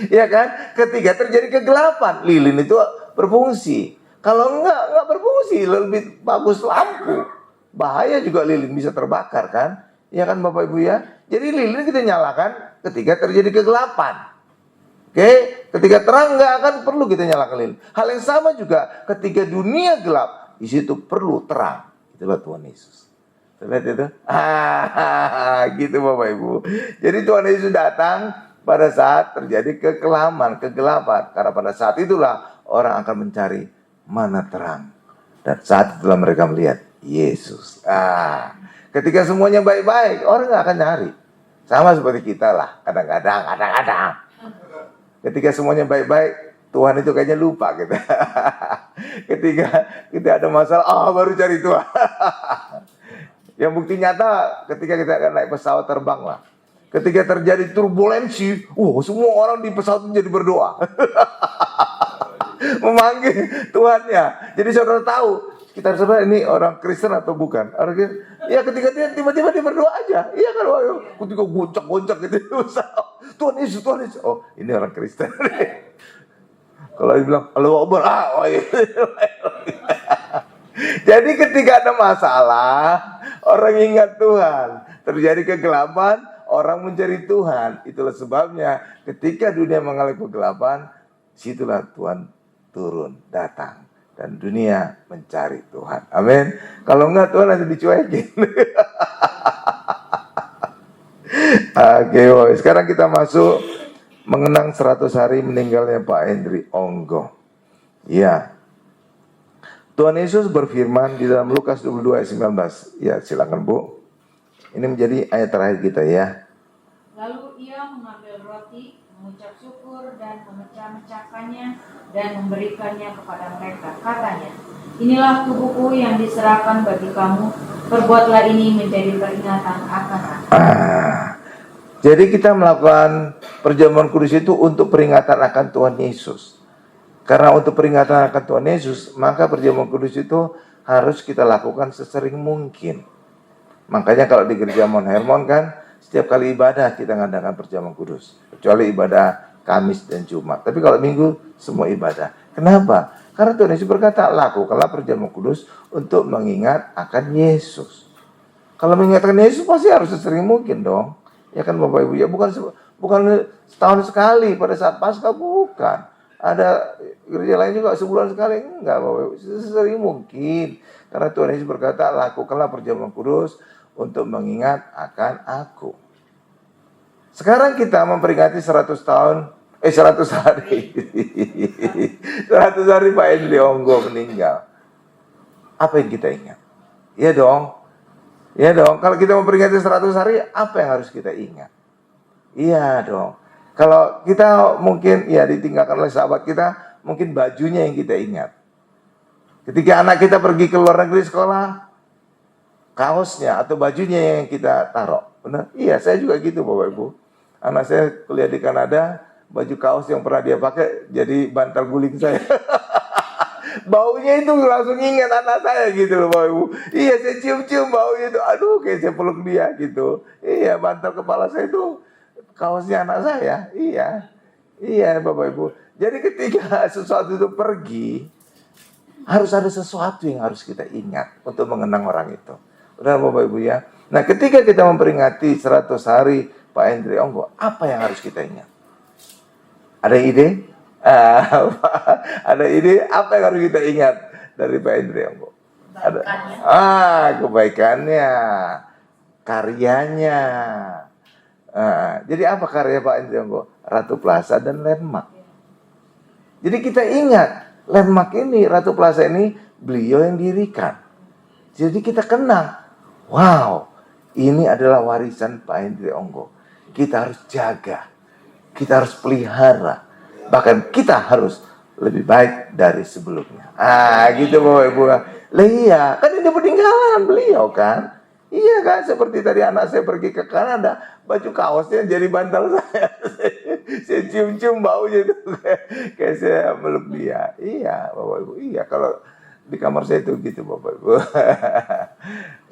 Ya kan? Ketika terjadi kegelapan, lilin itu berfungsi. Kalau enggak berfungsi, lebih bagus lampu. Bahaya juga lilin bisa terbakar kan? Ya kan Bapak Ibu ya? Jadi lilin kita nyalakan ketika terjadi kegelapan. Oke, ketika terang nggak akan perlu kita nyalakan lilin. Hal yang sama juga ketika dunia gelap, di situ perlu terang. Itulah Tuhan Yesus. Lihat itu? Gitu Bapak Ibu. Jadi Tuhan Yesus datang pada saat terjadi kegelapan. Karena pada saat itulah orang akan mencari mana terang. Dan saat itulah mereka melihat Yesus. Ketika semuanya baik-baik, orang nggak akan nyari. Sama seperti kita lah, kadang-kadang. Ketika semuanya baik-baik, Tuhan itu kayaknya lupa kita. Ketika kita ada masalah, baru cari Tuhan. Yang bukti nyata ketika kita akan naik pesawat terbang lah. Ketika terjadi turbulensi, semua orang di pesawat menjadi berdoa. Memanggil Tuhannya. Jadi saudara tahu, kita saudara ini orang Kristen atau bukan? Ya ketika dia tiba-tiba dia berdoa aja. Iya kan, ketika goncang-goncang gitu. Tuhan Yesus. Oh, ini orang Kristen. Kalau dia bilang, Allahu Akbar, Jadi ketika ada masalah, orang ingat Tuhan. Terjadi kegelapan, orang mencari Tuhan. Itulah sebabnya ketika dunia mengalami kegelapan, situlah Tuhan turun, datang. Dan dunia mencari Tuhan. Amin. Kalau enggak Tuhan nanti dicuekin. Oke, sekarang kita masuk mengenang 100 hari meninggalnya Pak Hendri Onggo. Ya. Tuhan Yesus berfirman di dalam Lukas 22 ayat 19. Ya, silakan Bu. Ini menjadi ayat terakhir kita ya. Lalu ia mengambil roti, mengucap syukur dan memecah-mecahkannya dan memberikannya kepada mereka. Katanya, inilah tubuhku yang diserahkan bagi kamu. Perbuatlah ini menjadi peringatan akan aku. Jadi kita melakukan perjamuan kudus itu untuk peringatan akan Tuhan Yesus. Karena untuk peringatan akan Tuhan Yesus, maka perjamuan kudus itu harus kita lakukan sesering mungkin. Makanya kalau di gereja Mount Hermon kan, setiap kali ibadah kita ngadakan perjamuan kudus. Kecuali ibadah Kamis dan Jumat. Tapi kalau Minggu, semua ibadah. Kenapa? Karena Tuhan Yesus berkata, lakukanlah perjamuan kudus untuk mengingat akan Yesus. Kalau mengingatkan Yesus pasti harus sesering mungkin dong. Ya kan Bapak Ibu, ya bukan setahun sekali pada saat Paskah, bukan. Ada gereja lain juga sebulan sekali, enggak Bapak Ibu, sesering mungkin. Karena Tuhan Yesus berkata, lakukanlah perjamuan kudus untuk mengingat akan aku. Sekarang kita memperingati 100 hari. 100 hari Pak Hendri Onggo meninggal. Apa yang kita ingat? Iya dong. Ya dong, kalau kita memperingati 100 hari, apa yang harus kita ingat? Iya dong. Kalau kita mungkin, ditinggalkan oleh sahabat kita, mungkin bajunya yang kita ingat. Ketika anak kita pergi ke luar negeri sekolah, kaosnya atau bajunya yang kita taruh. Benar? Iya, saya juga gitu Bapak Ibu. Anak saya kuliah di Kanada, baju kaos yang pernah dia pakai jadi bantal guling saya. Baunya itu langsung ingat anak saya gitu loh Bapak Ibu. Iya, saya cium-cium baunya itu. Aduh, kayak saya peluk dia gitu. Iya, bantal kepala saya itu kaosnya anak saya. Iya Bapak Ibu. Jadi ketika sesuatu itu pergi, harus ada sesuatu yang harus kita ingat untuk mengenang orang itu. Benar Bapak Ibu ya. Nah, ketika kita memperingati 100 hari Pak Hendri Onggo, apa yang harus kita ingat? Ada ide? Ada ide apa yang harus kita ingat dari Pak Hendri Onggo? Kebaikannya, karyanya. Jadi apa karya Pak Hendri Onggo? Ratu Plaza dan Landmark. Jadi kita ingat Landmark ini, Ratu Plaza ini beliau yang dirikan. Jadi kita kenang, wow, ini adalah warisan Pak Hendri Onggo. Kita harus jaga, kita harus pelihara. Bahkan kita harus lebih baik dari sebelumnya. Gitu Bapak Ibu. Iya, kan ini peninggalan beliau kan. Iya kan, seperti tadi anak saya pergi ke Kanada, baju kaosnya jadi bantal saya. Saya cium-cium baunya itu kayak saya meluk dia. Iya Bapak Ibu. Iya, kalau di kamar saya itu gitu Bapak Ibu.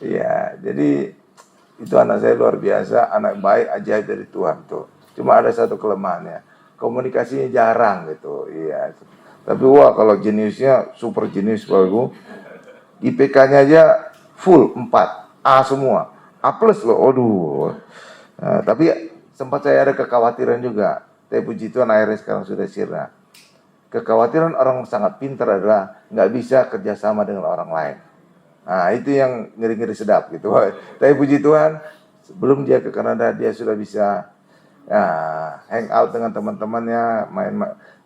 Iya, jadi itu anak saya luar biasa, anak baik ajaib dari Tuhan tuh. Cuma ada satu kelemahannya. komunikasinya jarang gitu. Iya. Tapi wah kalau jeniusnya super jenius Bapak Ibu. IPK-nya aja full 4, A semua. A plus loh, aduh. Nah, tapi sempat saya ada kekhawatiran juga. Tapi puji Tuhan akhirnya sekarang sudah sirna. Kekhawatiran orang sangat pintar adalah nggak bisa kerjasama dengan orang lain. Nah itu yang ngeri-ngeri sedap gitu. Tapi puji Tuhan sebelum dia ke Kanada dia sudah bisa hang out dengan teman-temannya, main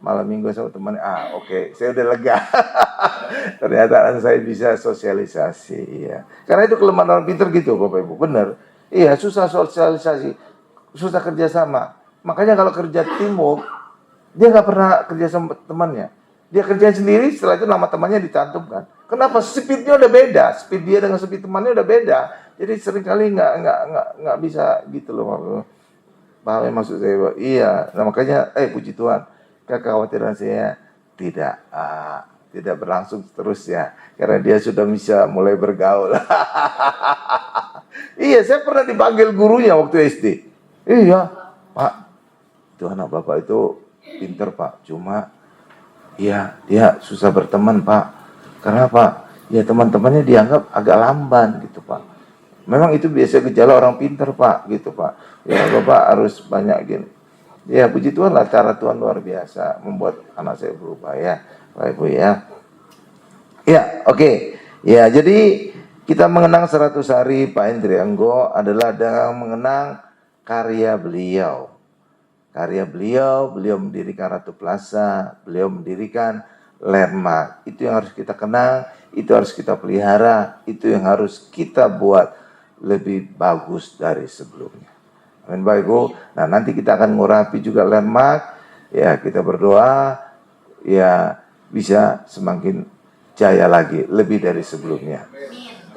malam minggu sama temannya. Oke, saya udah lega. Ternyata saya bisa sosialisasi. Ya. Karena itu kelemahan orang pintar gitu Bapak Ibu. Benar. Iya, susah sosialisasi, susah kerjasama. Makanya kalau kerja teamwork, dia nggak pernah kerja sama temannya. Dia kerja sendiri, setelah itu nama temannya dicantumkan. Kenapa? Speednya udah beda. Speed dia dengan speed temannya udah beda. Jadi seringkali nggak bisa gitu loh. Paham ya maksud saya? Pak? Iya. Nah, makanya, puji Tuhan, kekhawatiran saya tidak berlangsung terus ya. Karena dia sudah bisa mulai bergaul. Iya, saya pernah dipanggil gurunya waktu SD. Iya, Pak. Itu anak Bapak itu pinter Pak. Cuma, ya dia susah berteman Pak. Karena Pak, ya teman-temannya dianggap agak lamban gitu Pak. Memang itu biasa gejala orang pinter Pak, gitu Pak. Ya Bapak harus banyak gini. Ya puji Tuhan lah, cara Tuhan luar biasa membuat anak saya berubah ya, Bapak Ibu ya. Ya oke. Ya jadi kita mengenang 100 hari Pak Hendri Enggo adalah dengan mengenang karya beliau. Karya beliau mendirikan Ratu Plaza, beliau mendirikan Landmark. Itu yang harus kita kenang, itu harus kita pelihara, itu yang harus kita buat lebih bagus dari sebelumnya. Amin Bapak Ibu. Nah nanti kita akan ngurapi juga Landmark. Ya kita berdoa ya bisa semakin jaya lagi, lebih dari sebelumnya.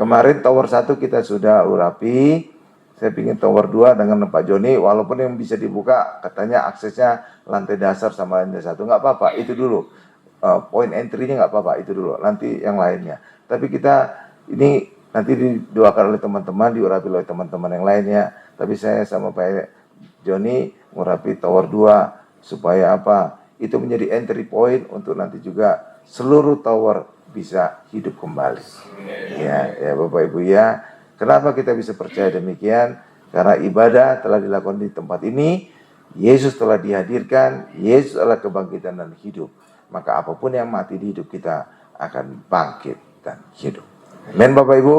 Kemarin Tower 1 kita sudah urapi. Saya ingin Tower 2 dengan Pak Joni, walaupun yang bisa dibuka katanya aksesnya lantai dasar sama lantai 1. Nggak apa-apa, itu dulu. Point entry-nya nggak apa-apa, itu dulu. Nanti yang lainnya. Tapi kita ini nanti didoakan oleh teman-teman, diurapi oleh teman-teman yang lainnya. Tapi saya sama Pak Joni ngurapi Tower 2 supaya apa? Itu menjadi entry point untuk nanti juga seluruh tower bisa hidup kembali. Ya Bapak Ibu ya. Kenapa kita bisa percaya demikian? Karena ibadah telah dilakukan di tempat ini, Yesus telah dihadirkan, Yesus adalah kebangkitan dan hidup. Maka apapun yang mati di hidup kita akan bangkit dan hidup. Amin Bapak Ibu.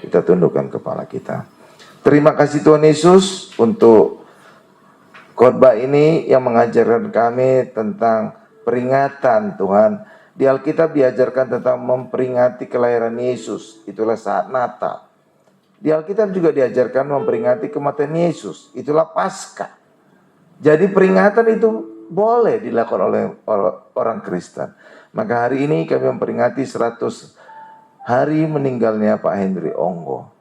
Kita tundukkan kepala kita. Terima kasih Tuhan Yesus untuk khotbah ini yang mengajarkan kami tentang peringatan Tuhan. Di Alkitab diajarkan tentang memperingati kelahiran Yesus. Itulah saat Natal. Di Alkitab juga diajarkan memperingati kematian Yesus. Itulah Paskah. Jadi peringatan itu boleh dilakukan oleh orang Kristen. Maka hari ini kami memperingati 100 hari meninggalnya Pak Hendri Onggo.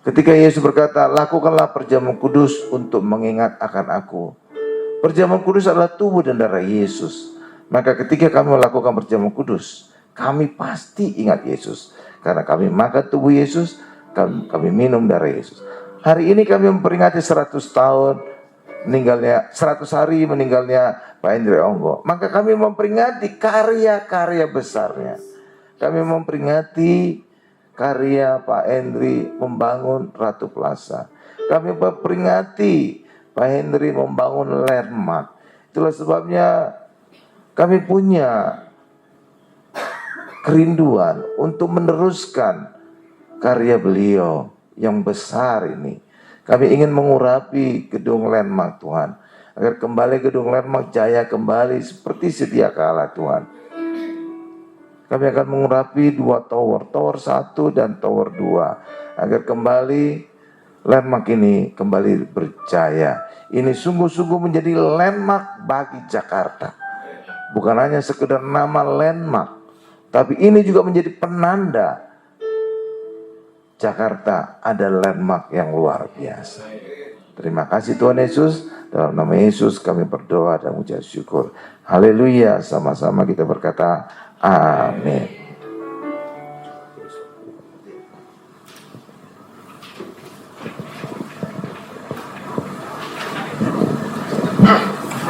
Ketika Yesus berkata, lakukanlah perjamuan kudus untuk mengingat akan aku. Perjamuan kudus adalah tubuh dan darah Yesus. Maka ketika kami melakukan perjamuan kudus, kami pasti ingat Yesus. Karena kami makan tubuh Yesus, kami minum darah Yesus. Hari ini kami memperingati 100 tahun meninggalnya, 100 hari meninggalnya Pak Hendri Onggo. Maka kami memperingati karya-karya besarnya. Kami memperingati karya Pak Hendri membangun Ratu Plaza. Kami memperingati Pak Hendri membangun Landmark. Itulah sebabnya kami punya kerinduan untuk meneruskan karya beliau yang besar ini. Kami ingin mengurapi gedung Landmark Tuhan. Agar kembali gedung Landmark jaya kembali seperti sedia kala Tuhan. Kami akan mengurapi 2 tower, Tower 1 dan Tower 2. Agar kembali Landmark ini kembali berjaya. Ini sungguh-sungguh menjadi landmark bagi Jakarta. Bukan hanya sekedar nama landmark, tapi ini juga menjadi penanda Jakarta ada landmark yang luar biasa. Terima kasih Tuhan Yesus. Dalam nama Yesus kami berdoa dan mengucap syukur. Haleluya. Sama-sama kita berkata amin.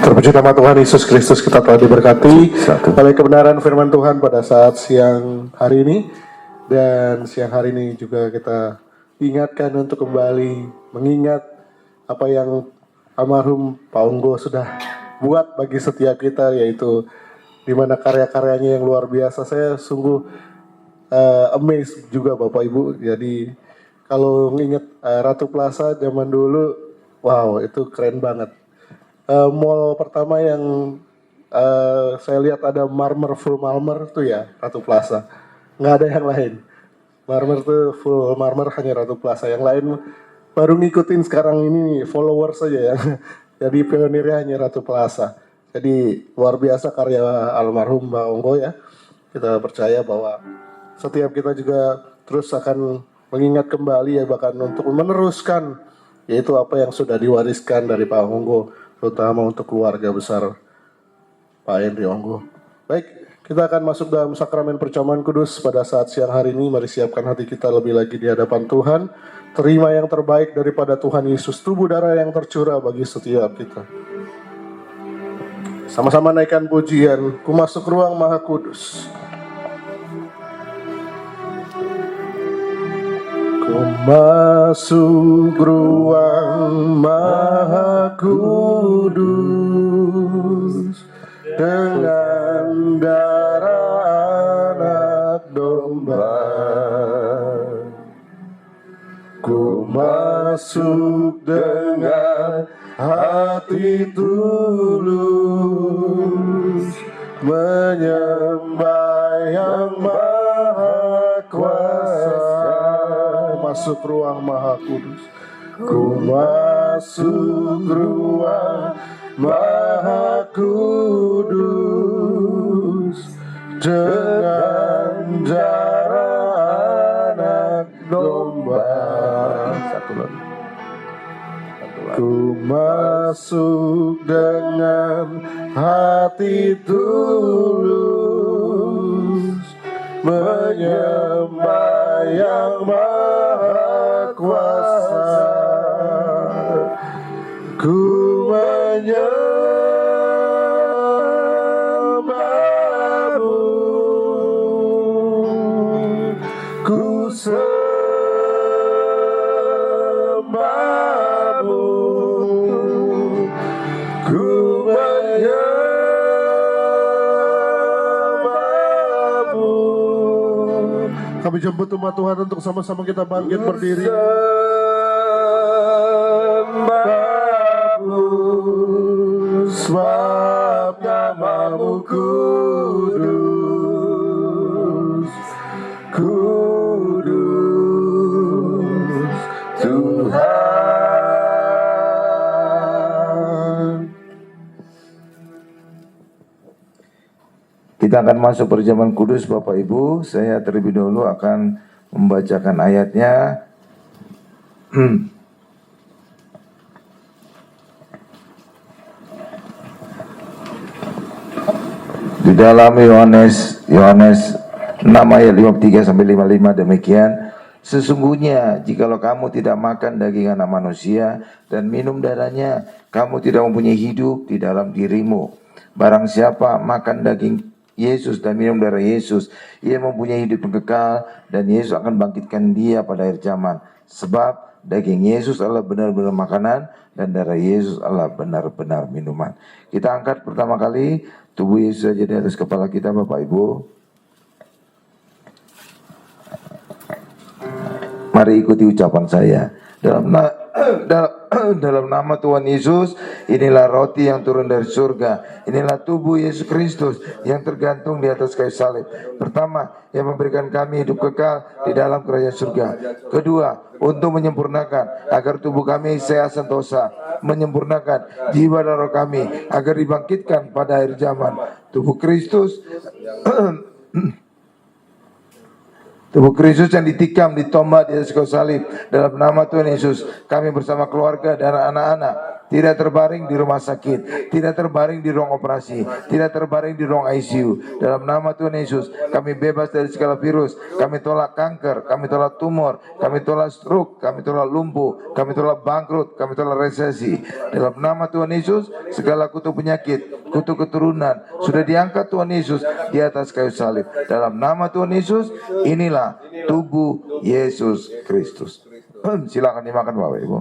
Terima Puji nama Tuhan Yesus Kristus, kita telah diberkati oleh kebenaran firman Tuhan pada saat siang hari ini. Dan siang hari ini juga kita diingatkan untuk kembali mengingat apa yang almarhum Pak Onggo sudah buat bagi setiap kita, yaitu di mana karya-karyanya yang luar biasa. Saya sungguh amazed juga Bapak Ibu. Jadi kalau mengingat Ratu Plaza zaman dulu, wow, itu keren banget. Mall pertama yang saya lihat ada marmer, full marmer tuh ya Ratu Plaza, nggak ada yang lain. Marmer tuh full marmer hanya Ratu Plaza, yang lain baru ngikutin sekarang ini followers saja ya. Jadi pionirnya hanya Ratu Plaza. Jadi luar biasa karya almarhum Mbak Onggo ya. Kita percaya bahwa setiap kita juga terus akan mengingat kembali ya, bahkan untuk meneruskan yaitu apa yang sudah diwariskan dari Pak Onggo, terutama untuk keluarga besar Pak Henry Onggo. Baik, kita akan masuk dalam sakramen perjamuan kudus pada saat siang hari ini. Mari siapkan hati kita lebih lagi di hadapan Tuhan. Terima yang terbaik daripada Tuhan Yesus, tubuh darah yang tercurah bagi setiap kita. Sama-sama naikkan pujian, ku masuk ruang maha kudus. Ku masuk ruang maha kudus dengan darah anak domba. Ku masuk dengan hati tulus menyembah yang maha kuasa. Masuk ruang maha kudus. Ku masuk ruang maha kudus dengan darah anak domba. Satu lagi. Ku masuk dengan hati tulus menyembah yang maha kuasa. Ku menyembahmu, ku sembahmu, ku menyembahmu. Kami jemput umat Tuhan untuk sama-sama kita bangkit berdiri. Sebab namamu kudus, kudus Tuhan. Kita akan masuk perjamuan kudus Bapak Ibu. Saya terlebih dahulu akan membacakan ayatnya. Di dalam Yohanes 6 ayat 53 sampai 55 demikian. Sesungguhnya jikalau kamu tidak makan daging anak manusia dan minum darahnya, kamu tidak mempunyai hidup di dalam dirimu. Barang siapa makan daging Yesus dan minum darah Yesus, ia mempunyai hidup yang kekal, dan Yesus akan bangkitkan dia pada akhir zaman. Sebab daging Yesus adalah benar-benar makanan, dan darah Yesus adalah benar-benar minuman. Kita angkat pertama kali tubuh Yesus saja di atas kepala kita Bapak Ibu. Mari ikuti ucapan saya. Dalam nama Tuhan Yesus, inilah roti yang turun dari surga. Inilah tubuh Yesus Kristus yang tergantung di atas kayu salib. Pertama, yang memberikan kami hidup kekal di dalam kerajaan surga. Kedua, untuk menyempurnakan agar tubuh kami sehat sentosa, menyempurnakan jiwa dan roh kami agar dibangkitkan pada akhir zaman. Tubuh Kristus Tubuh Kristus yang ditikam, ditombak di atas kayu salib. Dalam nama Tuhan Yesus, kami bersama keluarga dan anak-anak tidak terbaring di rumah sakit, tidak terbaring di ruang operasi, tidak terbaring di ruang ICU. Dalam nama Tuhan Yesus, kami bebas dari segala virus, kami tolak kanker, kami tolak tumor, kami tolak stroke, kami tolak lumpuh, kami tolak bangkrut, kami tolak resesi. Dalam nama Tuhan Yesus, segala kutuk penyakit, kutuk keturunan sudah diangkat Tuhan Yesus di atas kayu salib. Dalam nama Tuhan Yesus, inilah tubuh Yesus Kristus. Silakan dimakan Bapak Ibu.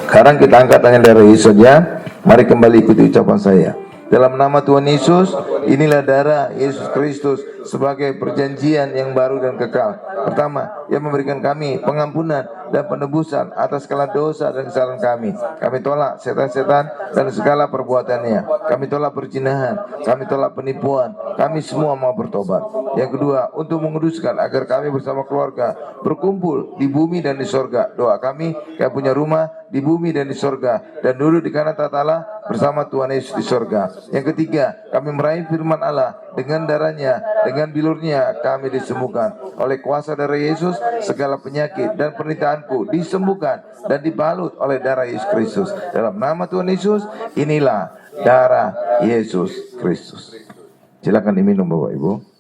Sekarang kita angkat tangan darah Yesus saja. Mari kembali ikuti ucapan saya. Dalam nama Tuhan Yesus, inilah darah Yesus Kristus sebagai perjanjian yang baru dan kekal. Pertama, yang memberikan kami pengampunan dan penebusan atas segala dosa dan kesalahan kami. Kami tolak setan-setan dan segala perbuatannya. Kami tolak perzinahan, kami tolak penipuan. Kami semua mau bertobat. Yang kedua, untuk menguduskan agar kami bersama keluarga berkumpul di bumi dan di sorga. Doa kami punya rumah di bumi dan di sorga, dan duduk di kanan tahta Allah bersama Tuhan Yesus di sorga. Yang ketiga, kami meraih firman Allah dengan darahnya, dengan bilurnya kami disembuhkan. Oleh kuasa darah Yesus, segala penyakit dan pernikahanku disembuhkan dan dibalut oleh darah Yesus Kristus. Dalam nama Tuhan Yesus, inilah darah Yesus Kristus. Silakan diminum Bapak Ibu.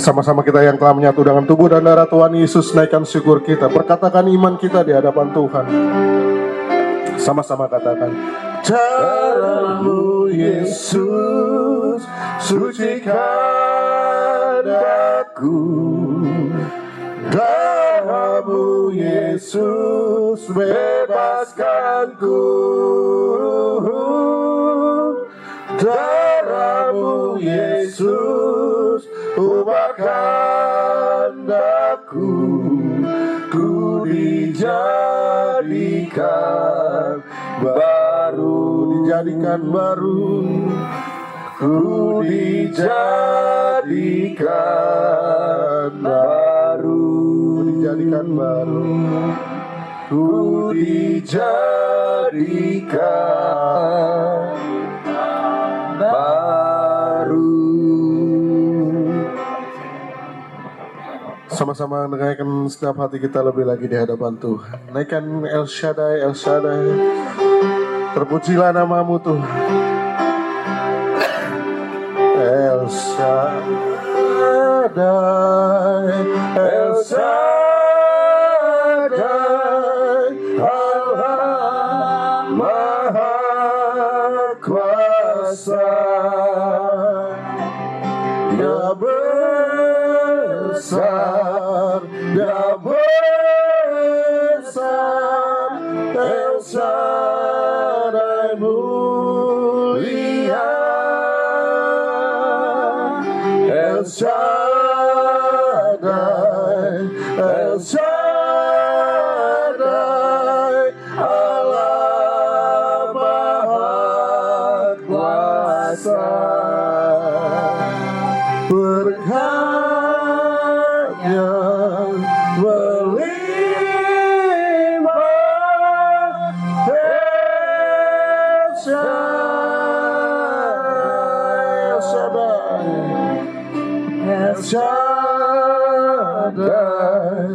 Sama-sama kita yang telah menyatu dengan tubuh dan darah Tuhan Yesus, naikkan syukur kita, perkatakan iman kita di hadapan Tuhan. Sama-sama katakan, darah-Mu Yesus, sucikan aku. Darah-Mu Yesus, bebaskanku. Darah-Mu Yesus, ubahkan aku. Ku dijadikan baru, dijadikan baru. Ku dijadikan baru, dijadikan baru. Ku dijadikan baru. Sama-sama naikkan setiap hati kita lebih lagi di hadapan Tuhan. Naikkan El Shaddai, El Shaddai. Terpujilah nama-Mu Tuhan. El Shaddai, El Shaddai, Allah Maha Kuasa. Dia besar, Dia besar, El Shaddai mulia, El Shaddai, El Shaddai, Allah Maha Kuasa. Berkatnya melimpah, El Shaddai, El Shaddai, El Shaddai,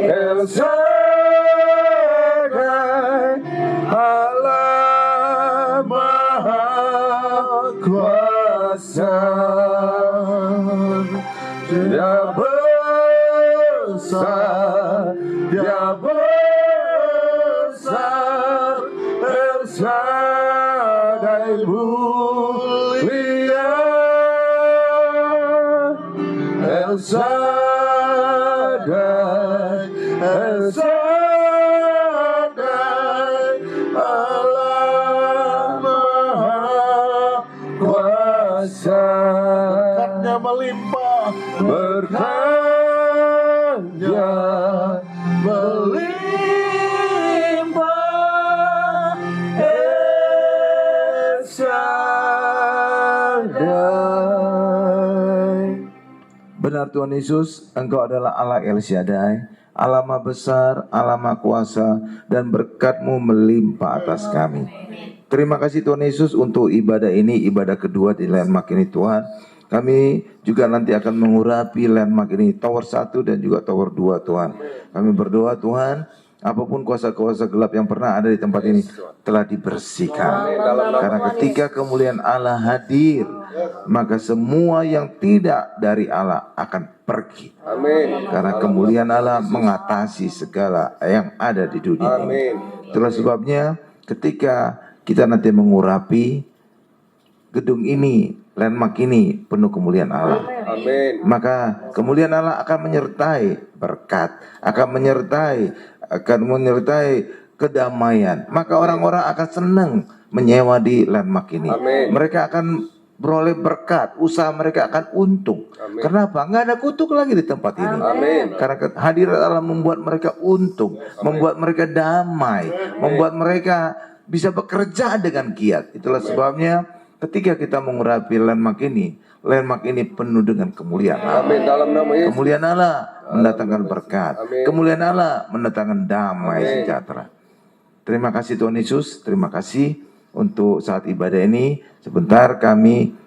El Shaddai, Allah Maha Kuasa. Dia besar, Dia besar, El Shaddai mulia, El Shaddai, El Shaddai, Allah Maha Kuasa. Berkatnya melimpah, berkatnya melimpah, El Shaddai. Benar Tuhan Yesus, Engkau adalah Allah El Shaddai, Allah Maha Besar, Allah Maha Kuasa, dan berkat-Mu melimpah atas kami. Terima kasih Tuhan Yesus untuk ibadah ini, ibadah kedua di Landmark ini Tuhan. Kami juga nanti akan mengurapi Landmark ini, Tower 1 dan juga Tower 2 Tuhan. Kami berdoa Tuhan, apapun kuasa-kuasa gelap yang pernah ada di tempat ini telah dibersihkan. Karena ketika kemuliaan Allah hadir, maka semua yang tidak dari Allah akan pergi. Karena kemuliaan Allah mengatasi segala yang ada di dunia ini. Itulah sebabnya ketika kita nanti mengurapi gedung ini, Landmark ini penuh kemuliaan Allah. Maka kemuliaan Allah akan menyertai berkat, akan menyertai kedamaian. Maka orang-orang akan senang menyewa di Landmark ini. Mereka akan beroleh berkat, usaha mereka akan untung. Kenapa? Nggak ada kutuk lagi di tempat ini. Karena hadirat Allah membuat mereka untung, membuat mereka damai, membuat mereka bisa bekerja dengan giat. Itulah sebabnya ketika kita mengurapi Landmark ini penuh dengan kemuliaan Allah. Kemuliaan Allah mendatangkan berkat. Kemuliaan Allah mendatangkan damai sejahtera. Terima kasih Tuhan Yesus. Terima kasih untuk saat ibadah ini. Sebentar kami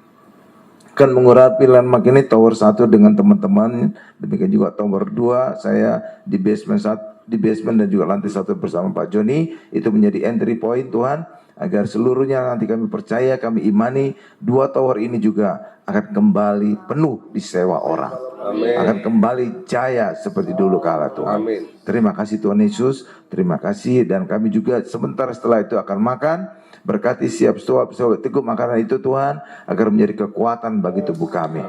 akan mengurapi Landmark ini Tower 1 dengan teman-teman. Demikian juga Tower 2. Saya di basement dan juga lantai 1 bersama Pak Joni. Itu menjadi entry point Tuhan, agar seluruhnya nanti kami percaya, kami imani 2 tower ini juga akan kembali penuh disewa orang. Akan kembali jaya seperti dulu kala Tuhan. Terima kasih Tuhan Yesus, terima kasih. Dan kami juga sebentar setelah itu akan makan. Berkati siap teguh makanan itu Tuhan, agar menjadi kekuatan bagi tubuh kami.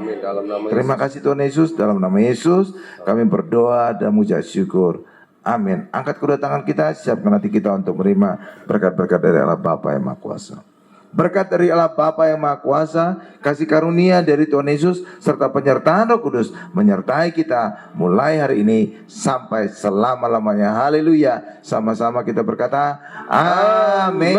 Terima kasih Tuhan Yesus, dalam nama Yesus kami berdoa dan mengucap syukur. Amin. Angkat kedua tangan kita, siapkan hati kita untuk menerima berkat-berkat dari Allah Bapa yang Maha Kuasa. Berkat dari Allah Bapa yang Maha Kuasa, kasih karunia dari Tuhan Yesus, serta penyertaan Roh Kudus menyertai kita mulai hari ini sampai selama-lamanya. Haleluya. Sama-sama kita berkata, amin.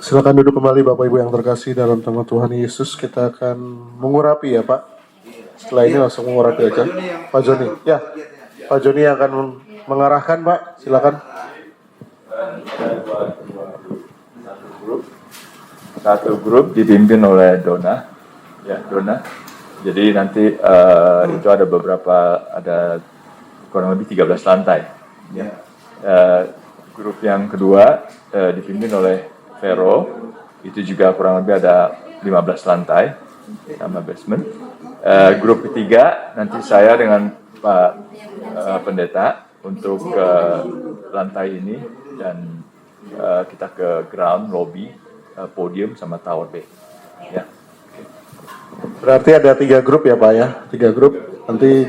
Silakan duduk kembali Bapak Ibu yang terkasih dalam nama Tuhan Yesus. Kita akan mengurapi ya Pak. Setelah ini langsung mengurapi aja. Pak Joni, ya. Pak Joni akan mengarahkan Pak. Silakan. Satu grup dipimpin oleh Dona, ya Dona. Jadi nanti itu ada kurang lebih 13 lantai. Ya. Grup yang kedua dipimpin oleh Vero, itu juga kurang lebih ada 15 lantai sama basement. Grup ketiga nanti saya dengan Pak Pendeta untuk ke lantai ini dan kita ke ground lobby, podium sama tower B. Ya. Berarti ada 3 grup ya Pak ya, 3 grup. Nanti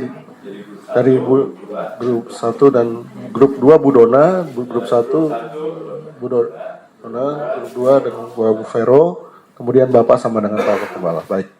dari grup 1 dan grup 2 Bu Dona, grup 1 Bu Dona, grup 2 dan Bu Vero, kemudian Bapak sama dengan Pak Kepala. Baik.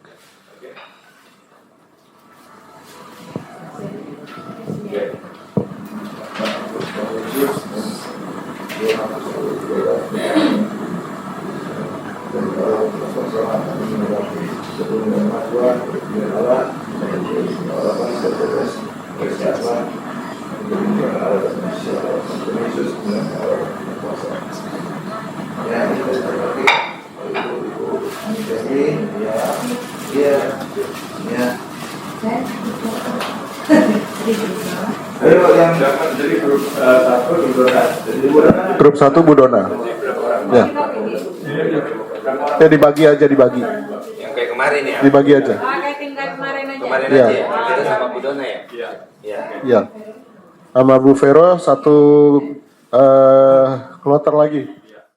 Grup 1 Bu Dona. Ya. Ya dibagi aja, dibagi. Yang kayak kemarin ya. Dibagi aja. Kayak tinggal kemarin aja. Kemarin Iya. aja ya. Itu sama Bu Dona ya. Iya. Ya. Sama Bu Vero 1 kloter lagi.